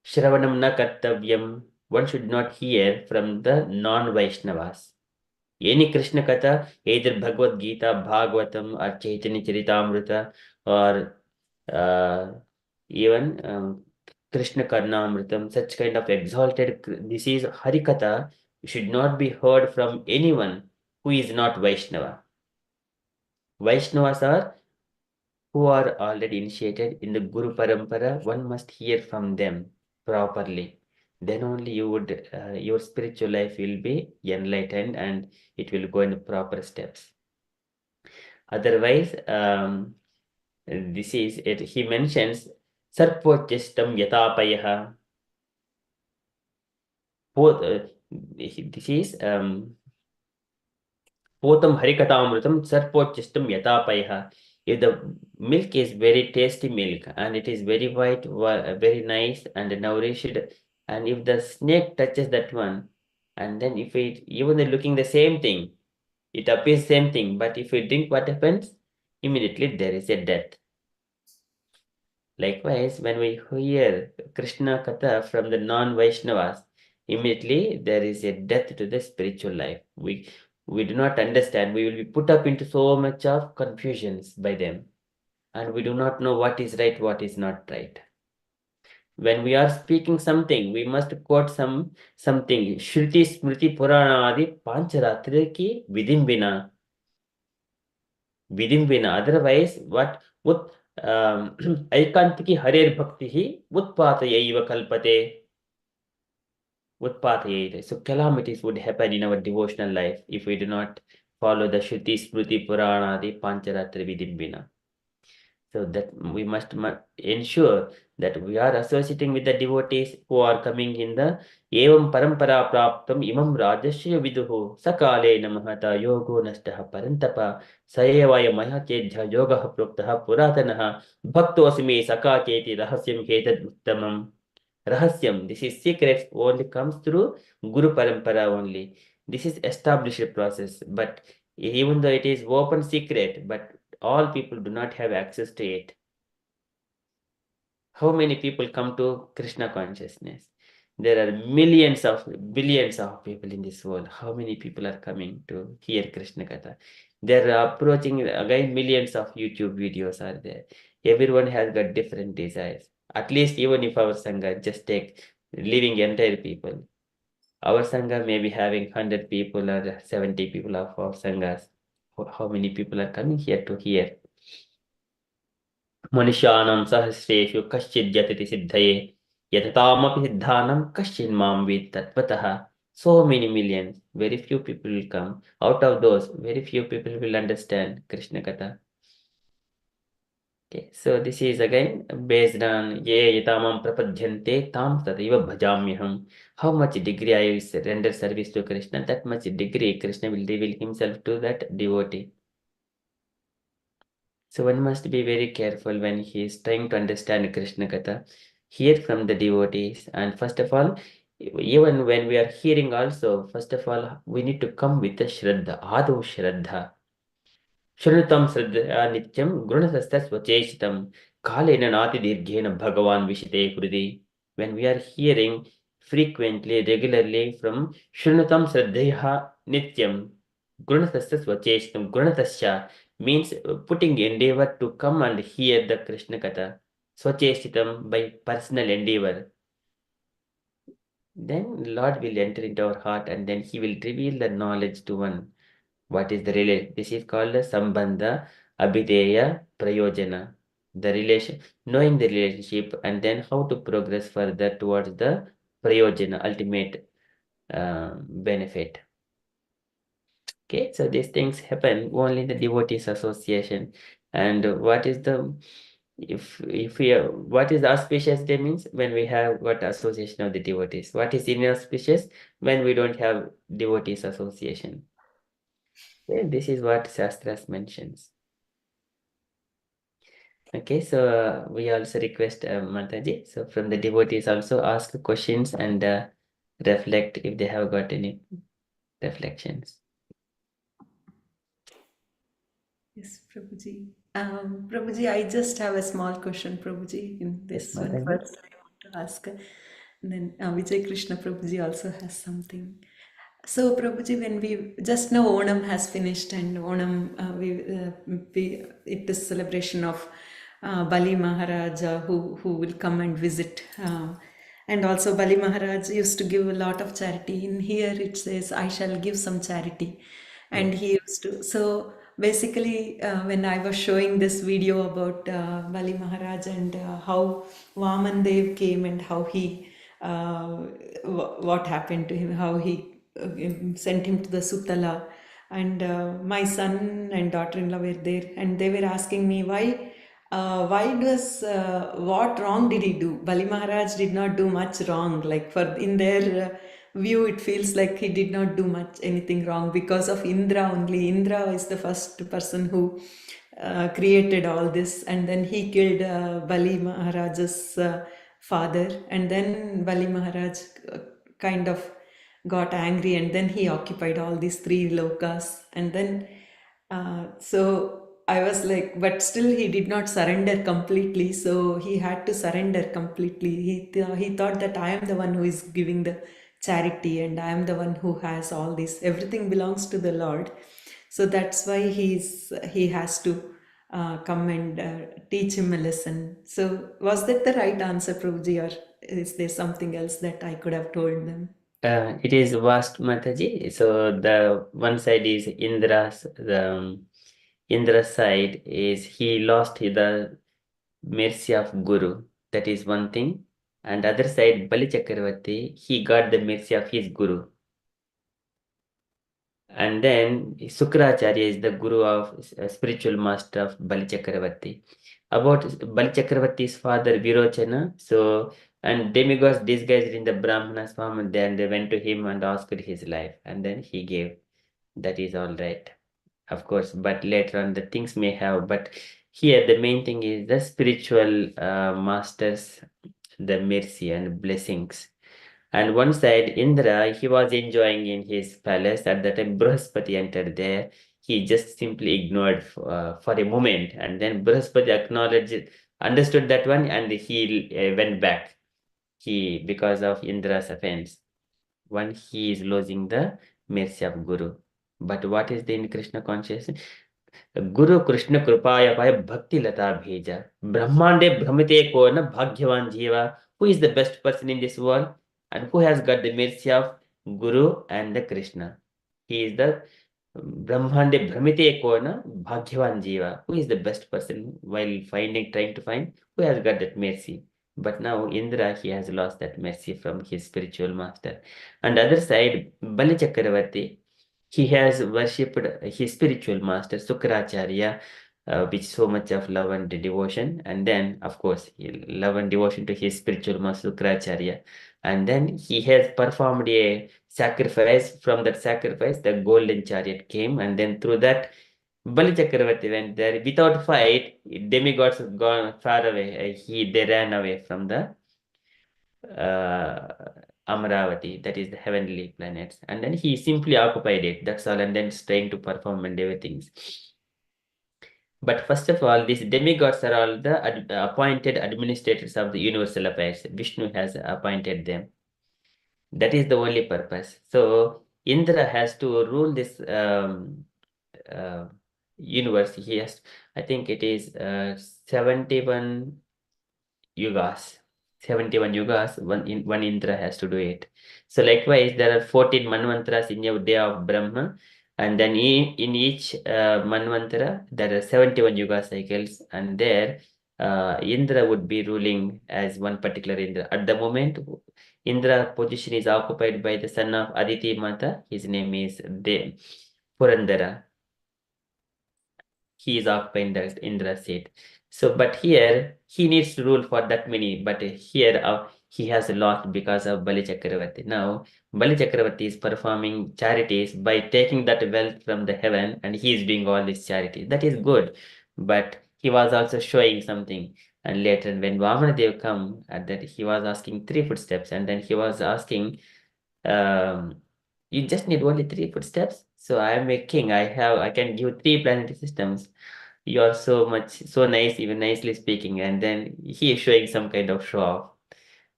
Shravanam na kartavyam. One should not hear from the non-Vaishnavas. Any Krishna Katha, either Bhagavad Gita, Bhagavatam, or Chaitanya Charitamrita, or even Krishna Karnamritam, such kind of exalted, this is Harikatha, should not be heard from anyone who is not Vaishnava. Vaishnavas are who are already initiated in the Guru Parampara. One must hear from them properly. Then only you would your spiritual life will be enlightened and it will go in proper steps. Otherwise, this is it. He mentions Sarpochestam Yatapayaha. This is Potam Harikatamrutam Sarpochestam Yatapayaha. If the milk is very tasty milk and it is very white, very nice and nourished, and if the snake touches that one, and then if it, even looking the same thing, it appears same thing, but if we drink, what happens? Immediately there is a death. Likewise, when we hear Krishna Katha from the non-Vaishnavas, immediately there is a death to the spiritual life. we do not understand, we will be put up into so much of confusions by them, and we do not know what is right, what is not right. When we are speaking something, we must quote something. Shruti Smriti Puranadi Pancharatri ki Vidimbina. Vidimbina. Otherwise, what would Aikantiki Harer Bhakti hi Utpatayaiva Kalpate. Utpatayaiva. So calamities would happen in our devotional life if we do not follow the Shruti Smriti Puranadi Pancharatri Vidimbina. So that we must ensure that we are associating with the devotees who are coming in the evam parampara praptam imam rajasya viduhu sakale namahata yogo nastah parantapa sayevaya maya chedhya yogah proktah puratanaha bhakto asmi saka cheti rahasyam hetad uttamam. Rahasyam, this is secret, only comes through Guru Parampara only. This is established process, but even though it is open secret, but all people do not have access to it. How many people come to Krishna consciousness? There are millions of billions of people in this world. How many people are coming to hear Krishna Katha? They're approaching again, millions of YouTube videos are there. Everyone has got different desires. At least even if our Sangha just take living entire people. Our Sangha may be having 100 people or 70 people of our Sanghas. How many people are coming here to hear? Manishanam sahasreshu kaschid siddhaye yatataamapi siddhanam kaschinmam vid tatvataha. So many millions, very few people will come. Out of those, very few people will understand Krishna Katha. Okay, so this is again based on ye yatamam prapadyante tam tadaiva bhajamyaham. How much degree I will render service to Krishna, that much degree Krishna will reveal himself to that devotee. So one must be very careful when he is trying to understand Krishna Katha, hear from the devotees, and first of all, even when we are hearing also, first of all, we need to come with the Shraddha, Adu Shraddha. Shrutam Shraddha Nityam Grunasastas Vacheshitam Kalena Nati Dirghena Bhagavan Vishite Krudi. When we are hearing frequently, regularly from Shrutam Shraddha Nityam Grunasastas Vacheshitam Gunatasya means putting endeavor to come and hear the Krishna Katha. Swacheshitam by personal endeavor. Then Lord will enter into our heart and then He will reveal the knowledge to one. What is the relation? This is called the Sambandha Abhideya Prayojana. The relation, knowing the relationship and then how to progress further towards the Prayojana, ultimate benefit. Okay, so these things happen only in the devotees association. And what is the what is the auspicious day means? When we have what association of the devotees. What is inauspicious? When we don't have devotees association. Okay, this is what Shastras mentions. Okay, so we also request Mataji. So from the devotees also ask questions and reflect if they have got any reflections. Yes, Prabhuji. Prabhuji, I just have a small question, Prabhuji. In this Yes, one Mataji. first, I want to ask. And then Vijay Krishna Prabhuji also has something. So, Prabhuji, when we just know Onam has finished, and Onam, it is celebration of Bali Maharaja who will come and visit. And also, Bali Maharaj used to give a lot of charity. In here, it says, I shall give some charity. And he used to. So, basically, when I was showing this video about Bali Maharaj and how Vaman Dev came and how he, what happened to him, how he sent him to the Sutala, and my son and daughter-in-law were there, and they were asking me why does what wrong did he do? Bali Maharaj did not do much wrong. Like for in their view, it feels like he did not do much anything wrong because of Indra only. Indra is the first person who created all this, and then he killed Bali Maharaj's father, and then Bali Maharaj kind of got angry, and then he occupied all these three lokas, and then so I was like, but still he did not surrender completely, so he had to surrender completely. He thought that I am the one who is giving the charity, and I am the one who has all this. Everything belongs to the Lord. So that's why he has to come and teach him a lesson. So was that the right answer, Prabhuji, or is there something else that I could have told them? It is vast, Mataji. So the one side is Indra's, Indra's side is he lost the mercy of Guru. That is one thing. And other side, Bali Chakravarti, he got the mercy of his Guru. And then Sukracharya is the Guru of spiritual master of Bali Chakravarti. About Bali Chakravarti's father Virochana, so and demigods disguised in the Brahmana's form, and then they went to him and asked his life, and then he gave. That is all right, of course. But later on, the things may have. But here, the main thing is the spiritual masters, the mercy and blessings. And one side, Indra, he was enjoying in his palace. At that time, Brihaspati entered there. He just simply ignored for a moment. And then Brihaspati acknowledged, understood that one, and he went back. Because of Indra's offense. One, he is losing the mercy of Guru. But what is the in Krishna consciousness? Guru Krishna Kripaya Paya Bhakti Lata Bheja. Brahmande Brahmite Kona Bhagyavan Jiva. Who is the best person in this world? And who has got the mercy of Guru and the Krishna? He is the Brahmande Brahmite Kona Bhagyavan Jiva. Who is the best person while trying to find? Who has got that mercy? But now Indra, he has lost that mercy from his spiritual master. And other side, Bali Chakravarti, he has worshipped his spiritual master Sukracharya with so much of love and devotion. And then, of course, love and devotion to his spiritual master Sukracharya. And then he has performed a sacrifice. From that sacrifice, the golden chariot came. And then through that, Bali Chakravarti went there. Without fight, demigods have gone far away. They ran away from the Amaravati, that is the heavenly planets, and then he simply occupied it. That's all, and then trying to perform and everything. But first of all, these demigods are all the appointed administrators of the universal affairs. Vishnu has appointed them. That is the only purpose. So Indra has to rule this universe. He has, I think it is 71 yugas. 71 yugas, one Indra has to do it. So likewise, there are 14 manvantras in your day of Brahma, and then in each manvantara, there are 71 yuga cycles, and there Indra would be ruling as one particular Indra. At the moment, Indra position is occupied by the son of Aditi Mata. His name is Purandara. He is occupying the Indra seat. So, but here he needs to rule for that many. But here he has lost because of Bali Chakravarti. Now Bali Chakravarti is performing charities by taking that wealth from the heaven, and he is doing all this charity. That is good, but he was also showing something. And later, when Vamanadev come, at that he was asking 3 footsteps, and then he was asking, you just need only 3 footsteps. So I am a king. I can give 3 planetary systems. You are so nice, even nicely speaking. And then he is showing some kind of show off.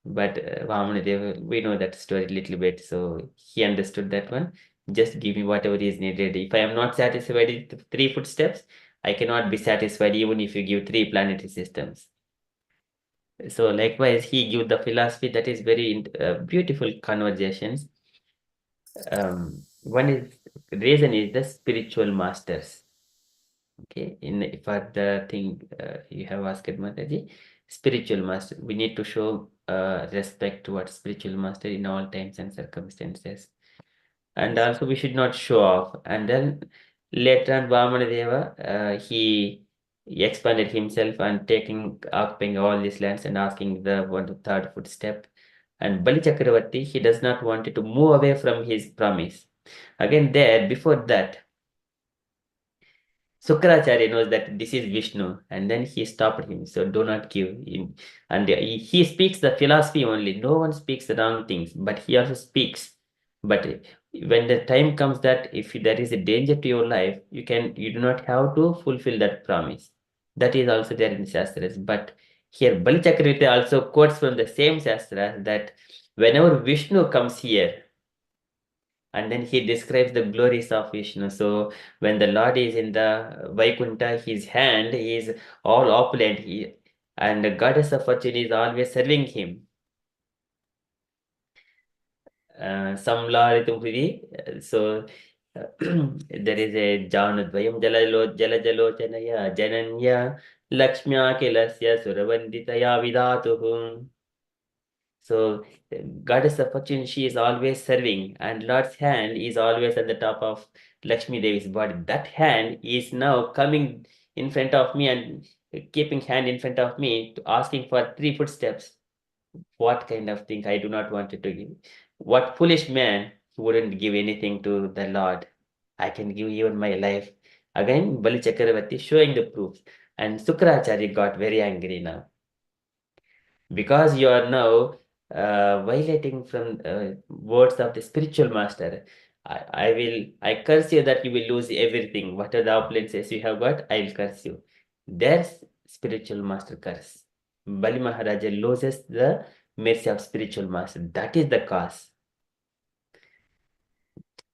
But Vamanadev, we know that story a little bit. So he understood that one. Just give me whatever is needed. If I am not satisfied with the 3 footsteps, I cannot be satisfied even if you give 3 planetary systems. So likewise, he give the philosophy that is very beautiful conversations. One reason is the spiritual masters. Okay, for the thing you have asked, Mataji, spiritual master, we need to show respect towards spiritual master in all times and circumstances. And also we should not show off. And then later on, Vamanadeva, he expanded himself and occupying all these lands and asking the 3rd footstep. And Bali Chakravarti, he does not want to move away from his promise. Again, before that, Sukracharya knows that this is Vishnu, and then he stopped him. So do not give him. And he speaks the philosophy only. No one speaks the wrong things, but he also speaks. But when the time comes that if there is a danger to your life, you do not have to fulfill that promise. That is also there in the Shastras. But Here, Bali Chakravarti also quotes from the same Shastra that whenever Vishnu comes here, and then he describes the glories of Vishnu. So when the Lord is in the Vaikuntha, his hand is all opulent, and the goddess of fortune is always serving him. Samlaritum Hrivi. So there is a Janudvayam Jalajalocanaya Jananya Lakshmya Kilasya Suravanditaya Vidatuhum. So goddess of fortune, she is always serving, and Lord's hand is always at the top of Lakshmi Devi's body. That hand is now coming in front of me and keeping hand in front of me, asking for 3 footsteps. What kind of thing I do not want it to give? What foolish man wouldn't give anything to the Lord? I can give even my life. Again, Bali Chakravarti showing the proofs. And Sukracharya got very angry now. Because you are now violating from words of the spiritual master. I curse you that you will lose everything. Whatever the opulences you have got, I will curse you. There's spiritual master curse. Bali Maharaja loses the mercy of spiritual master. That is the cause.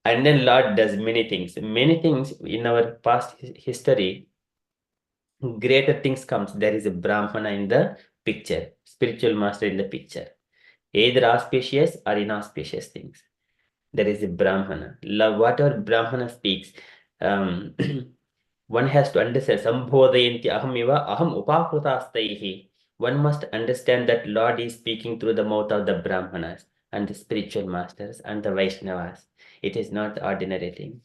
And then Lord does many things. Many things in our past history, greater things comes. There is a Brahmana in the picture, spiritual master in the picture. Either auspicious or inauspicious things. There is a Brahmana. Whatever Brahmana speaks, one has to understand. Sambhodayanti ahamiva aham upakrutastaihi. One must understand that Lord is speaking through the mouth of the Brahmanas and the spiritual masters and the Vaishnavas. It is not the ordinary thing.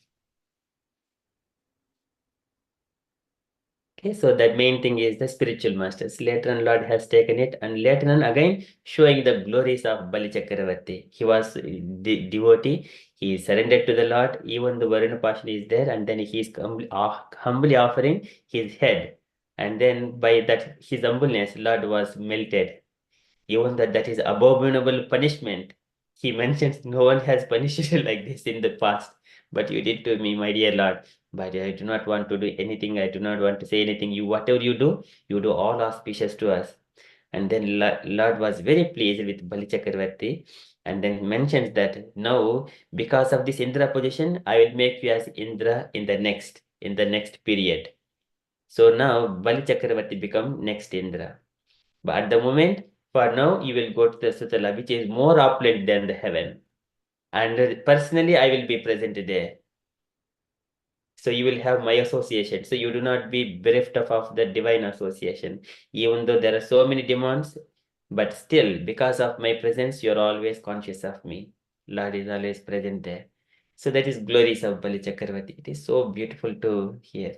Okay, so that main thing is the spiritual masters. Later on, Lord has taken it, and later on again showing the glories of Bali Chakravarti. He was devotee. He surrendered to the Lord. Even the Varuna Passion is there, and then he is humbly offering his head, and then by that his humbleness, Lord was melted. Even that is abominable punishment. He mentions no one has punished you like this in the past, but you did to me, my dear Lord. But I do not want to do anything. I do not want to say anything. Whatever you do all auspicious to us. And then Lord was very pleased with Bali Chakravarti, and then mentions that now, because of this Indra position, I will make you as Indra in the next period. So now Bali Chakravarti become next Indra. But at the moment, for now, you will go to the Sutala, which is more opulent than the heaven. And personally, I will be present there. So you will have my association. So you do not be bereft of the divine association. Even though there are so many demons, but still, because of my presence, you're always conscious of me. Lord is always present there. So that is glories of Bali Chakravarti. It is so beautiful to hear.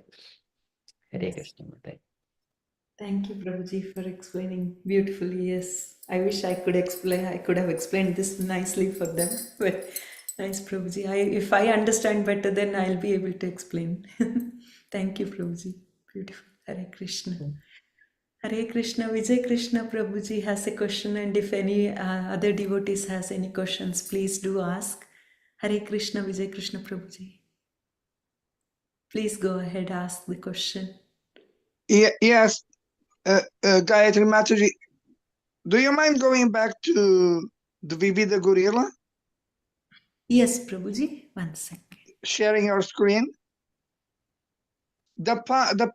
Hare Krishna. Thank you, Prabhuji, for explaining beautifully. Yes, I wish I could explain. I could have explained this nicely for them. But nice, Prabhuji. If I understand better, then I'll be able to explain. Thank you, Prabhuji. Beautiful. Hare Krishna. Hare Krishna. Vijay Krishna Prabhuji has a question, and if any other devotees has any questions, please do ask. Hare Krishna, Vijay Krishna Prabhuji. Please go ahead, ask the question. Yes, Gayatri Mataji, do you mind going back to the Dvivida gorilla? Yes, Prabhuji. 1 second. Sharing your screen. The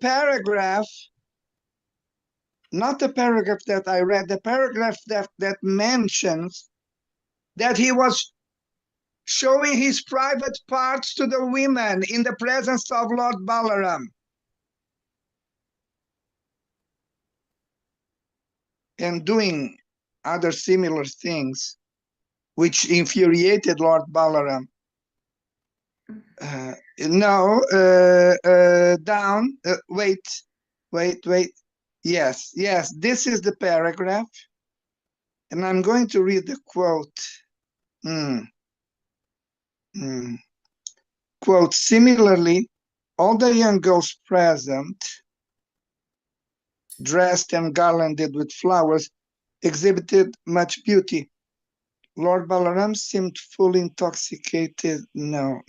paragraph, not the paragraph that I read, the paragraph that mentions that he was showing his private parts to the women in the presence of Lord Balaram. And doing other similar things, which infuriated Lord Balaram. Down, wait. Yes, this is the paragraph. And I'm going to read the quote. Quote, similarly, all the young girls present, dressed and garlanded with flowers, exhibited much beauty. Lord Balaram seemed fully intoxicated. No.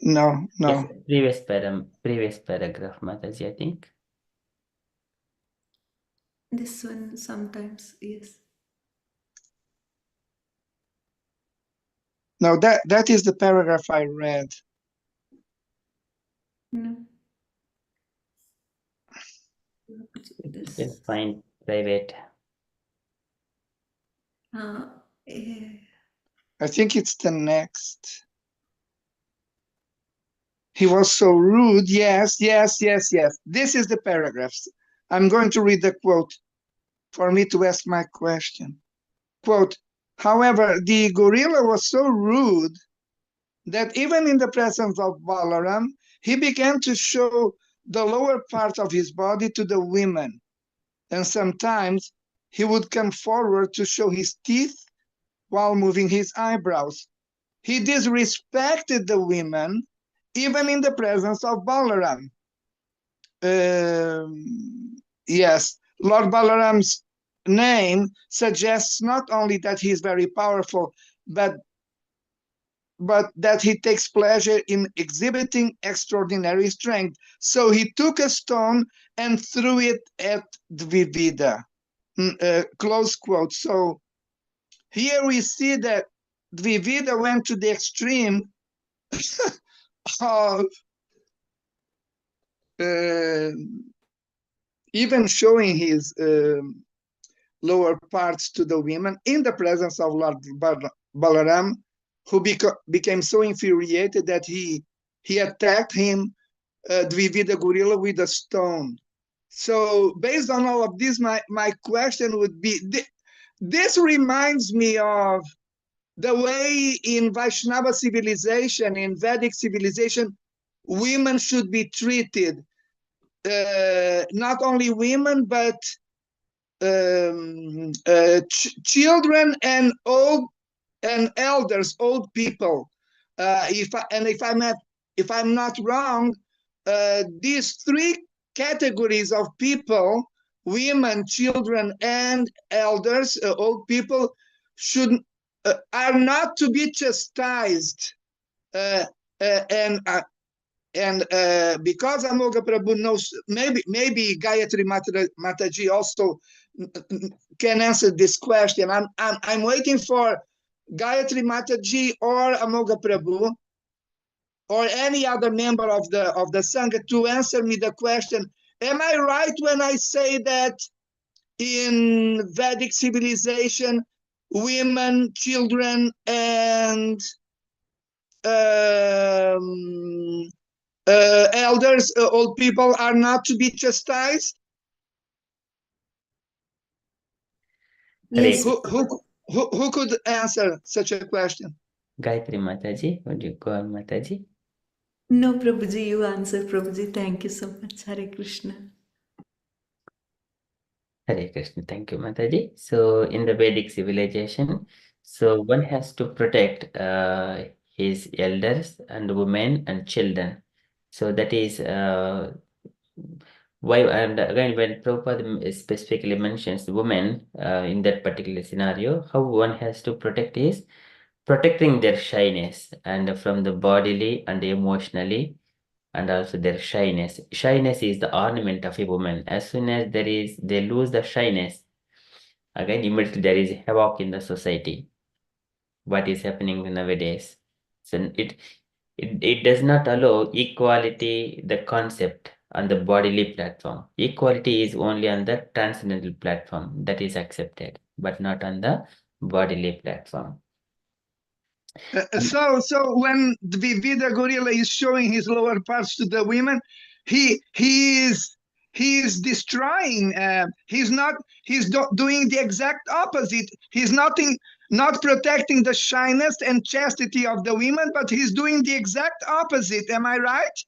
Yes, previous paragraph, Mataji, I think. This one sometimes, yes. No, that is the paragraph I read. No. You This. can find private. Eh, I think it's the next. He was so rude. Yes. This is the paragraphs. I'm going to read the quote for me to ask my question. Quote, however, the gorilla was so rude that even in the presence of Balaram, he began to show the lower part of his body to the women. And sometimes he would come forward to show his teeth while moving his eyebrows. He disrespected the women even in the presence of Balaram. Yes, Lord Balaram's name suggests not only that he is very powerful, but that he takes pleasure in exhibiting extraordinary strength. So he took a stone and threw it at Dvivida. Close quote. So here we see that Dvivida went to the extreme of even showing his lower parts to the women in the presence of Lord Balaram, who became so infuriated that he attacked him, Dvivida gorilla, with a stone. So based on all of this, my question would be, this reminds me of the way in Vaishnava civilization, in Vedic civilization, women should be treated. Not only women, but children and old and elders, old people. If I'm not wrong, these three categories of people, women, children, and elders, old people, should are not to be chastised. And because Amoga Prabhu knows, maybe Gayatri Mataji also can answer this question. I'm waiting for Gayatri Mataji or Amoga Prabhu or any other member of the Sangha to answer me the question. Am I right when I say that in Vedic civilization, women, children, and elders, old people are not to be chastised? Yes. Who could answer such a question? Gayatri Mataji, would you go on, Mataji? No, Prabhuji, you answer, Prabhuji. Thank you so much. Hare Krishna. Hare Krishna. Thank you, Mataji. So in the Vedic civilization, so one has to protect his elders and women and children. So that is why, and again, when Prabhupada specifically mentions women in that particular scenario, how one has to protect is protecting their shyness and from the bodily and emotionally, and also their shyness. Shyness is the ornament of a woman. As soon as they lose the shyness, again, immediately there is havoc in the society. What is happening nowadays? So it does not allow equality, the concept on the bodily platform. Equality is only on the transcendental platform that is accepted, but not on the bodily platform. So when the Dvivida gorilla is showing his lower parts to the women, he is destroying. He's doing the exact opposite. He's not protecting the shyness and chastity of the women, but he's doing the exact opposite. Am I right?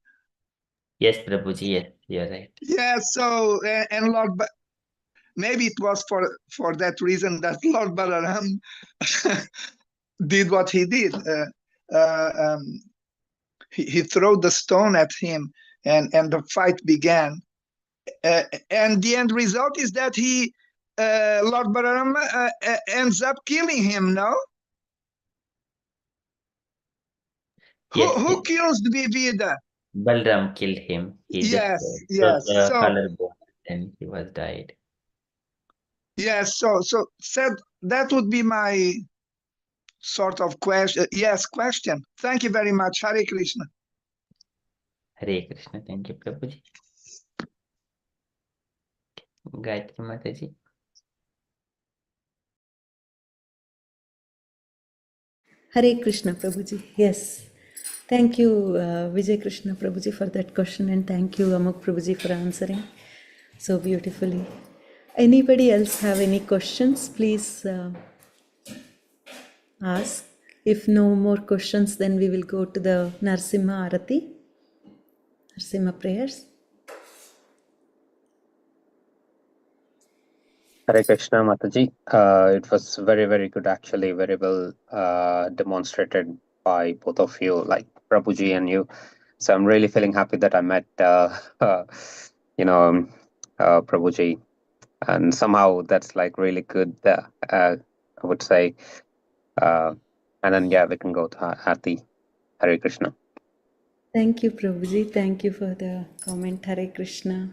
Yes, Prabhuji, yes, you're right. Yeah. So and maybe it was for that reason that Lord Balaram did what he did. He threw the stone at him, and the fight began. And the end result is that Lord Balaram ends up killing him. No, Yes, who kills Dvivida? Balram killed him. He just Yes, broke yes. the So collarbone and he was died. Yes, so said that would be my sort of question. Yes, question. Thank you very much. Hare Krishna. Hare Krishna. Thank you, Prabhuji. Gayatri Mataji. Hare Krishna Prabhuji. Yes. Thank you, Vijay Krishna Prabhuji, for that question, and thank you, Amok Prabhuji, for answering so beautifully. Anybody else have any questions? Please ask. If no more questions, then we will go to the Narsimha Arati, Narsimha prayers. Hare Krishna, Mataji. It was very, very good, actually, very well demonstrated by both of you, like Prabhuji and you. So I'm really feeling happy that I met, you know, Prabhuji, and somehow that's like really good. I would say, and then yeah, we can go to Aarti. Hare Krishna. Thank you, Prabhuji. Thank you for the comment. Hare Krishna.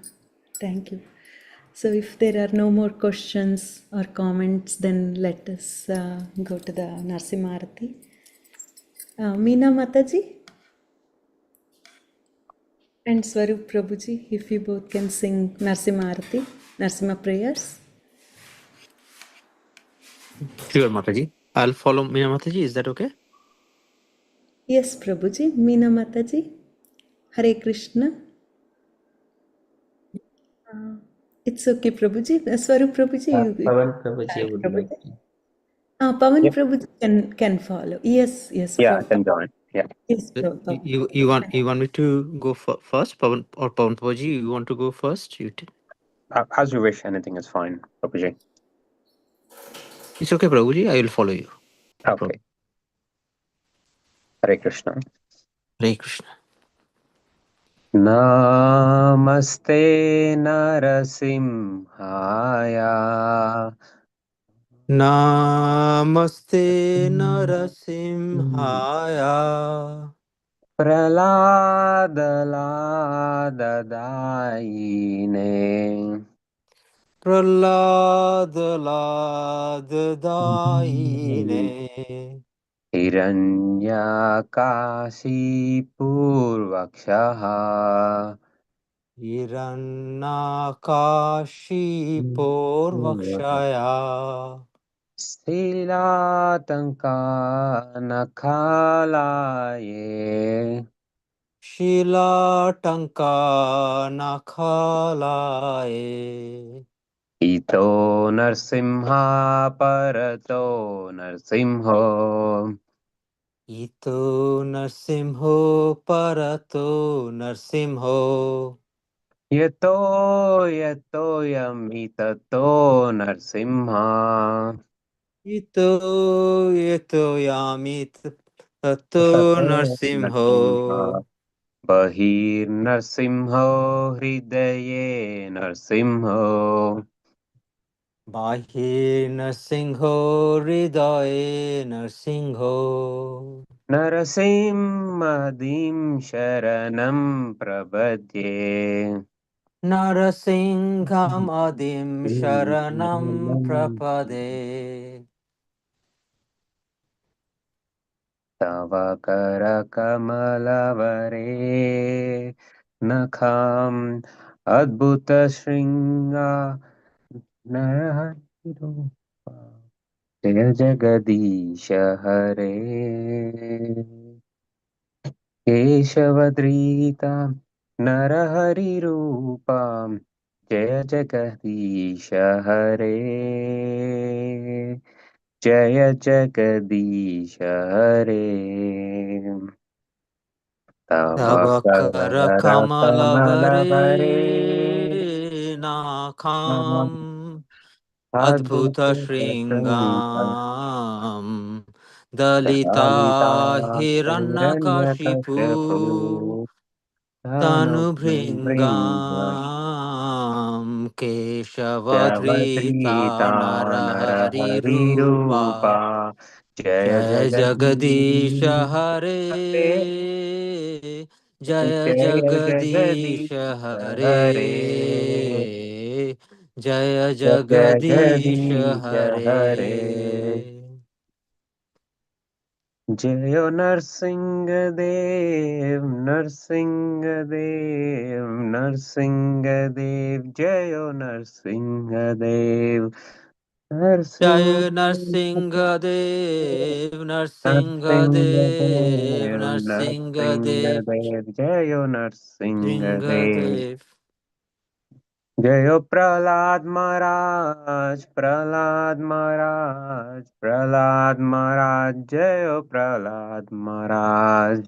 Thank you. So, if there are no more questions or comments, then let us go to the Narsimha Arati. Meena Mataji and Swarup Prabhuji, if you both can sing Narsimha Arati, Narsimha prayers. Sure, Mataji. I'll follow Meena Mataji. Is that okay? Yes, Prabhuji. Meena Mataji. Hare Krishna. It's okay, Prabhuji. Swarup Prabhuji, you Pavan Prabhuji start, would like Prabhuji. to. Pavan Yep. Prabhuji can follow. Yes, Yeah, I can join. Yeah. yes, You want me to go first, Pavan or Pavan Prabhuji? You want to go first? As you wish. Anything is fine, Prabhuji. It's okay, Prabhuji. I will follow you. No problem. Okay. Hare Krishna. Hare Krishna. Namaste Narasimhaya Namaste Narasimhaya Praladaladaine Praladaladaine Hiranyakashipurvakshaha Hiranyakashipurvakshaya Stilatankanakalaye Shilatanka Nakhalaye Ito Narsimha Parato Narsimho Ito Narsimho Parato Narsimho Yato Yamitato Narsimha Ito Yamit Tato Tato Narsimho Narsimha Bahir Narsimho Hridaye Narsimho Bahir Narsimho Hridaye Narsimho Narasimhadim Sharanam Prabhadye Narasingham Adim Sharanam Prapade Tavakara Kamalavare Nakham Adbhuta Shringa Naraharupa Jaya Jagadisha Hare Keshavadrita Narahari Rupa Jaya Jagadisha Hare Jaya Jagadisha Hare Tabakara Tavakara Kamalavare Kamalavare Nakam Adbhuta Shringam Dalita Dalita Hiranyakashipu Hiranyakashipu Tanubhringa Tanubhringam Javadrita Keshavadrita Narahari Narahari Rupa Rupa Jaya Jai Jagadisha Jagadisha Hare Jaya Jaya Jagadisha Jagadisha Hare Hare Jaya Jaya Jagadish Jagadish Hare. Hare. Jayo Narsingadev, Narsingadev, Narsingadev, Jayo Narsingadev, Jaya Narsingadev, Narsingadev, Narsingadev, Narsingadev, Narsingadev, Narsingadev, Jayo Narsingadev. Narsingadev. Jayo Prahlad Maharaj, Prahlad Maharaj, Prahlad Maharaj, Jayo Prahlad Maharaj.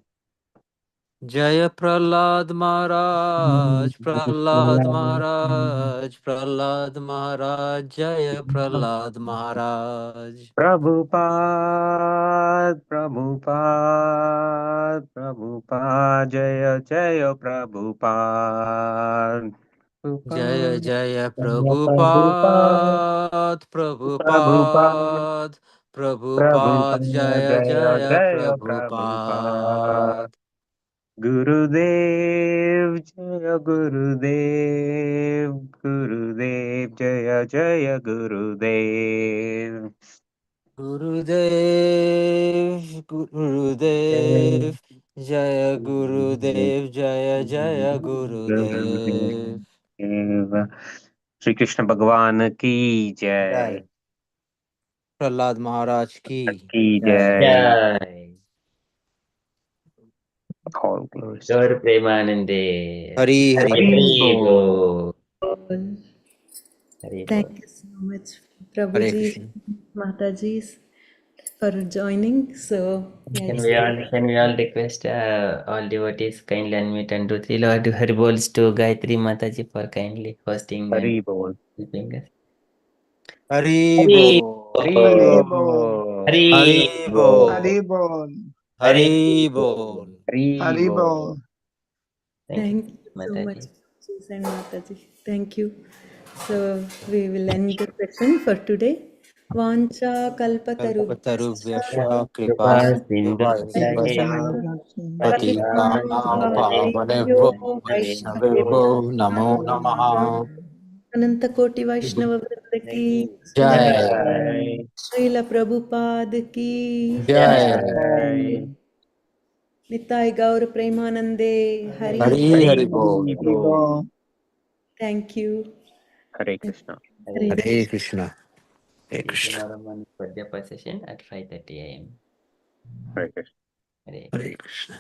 Jaya Prahlad Maharaj, Prahlad Maharaj, Prahlad Maharaj, Jaya Prahlad Maharaj. Prabhupada, Prabhupada, Prabhupada, Jaya Jaya Prabhupada. Jaya Jaya Prabhupada, Prabhupada, Prabhupada, Prabhupada, Prabhupada, Prabhupada, Jaya Jaya Jaya Jaya Prabhupada. Prabhupada. Gurudev, Jaya Gurudev, Gurudev, Jaya Jaya Gurudev. Gurudev, Gurudev, Jaya Gurudev, Jaya Jaya Gurudev. Shri Krishna Bhagwan ki jai. Prahlad Maharaj ki. Ki Jai. jai. Jai. All glories. Gaur Premanande. Hari Hari Hari Bol. Hari Bol. Bol. Hari Thank Bol. you so much, Hare Prabhuji, Krishna. Mataji, for joining. So, yeah, Can it's we all request all devotees kindly unmute and do three Lord Hari Bols to Gayatri Mataji for kindly hosting and Hari Bol. helping us. Hari Hari Bol. Hari Bol. Haribol, Bol. Hari Hari Bol. Bol. Haribol, Hari Hari Bol. Bol. Hari Bol. Haribol. Thank you, thank you so much, Mataji. Prabhuji and Mataji. Thank you. So, we will end the session for today. Vancha kalpatarubhyascha Kalpatarubhyascha kripa Kripa sindhubhya Sindhu Patitanam pavanebhyo Vaishnavebhyo namo namaha. अनंतकोटि वैष्णव वृंद की Srila Jai. Jai. Srila Prabhupada की Jai. Jai. Nitai Gaur प्रेमानंदे Hari Hari Hari Hari Hari Bol. Bol. Haribol. Thank you Hare Krishna. Hare Hare Krishna. Hare See you Krishna. tomorrow morning for the session at 5:30 a.m. Hare Krishna. Hare Hare Krishna.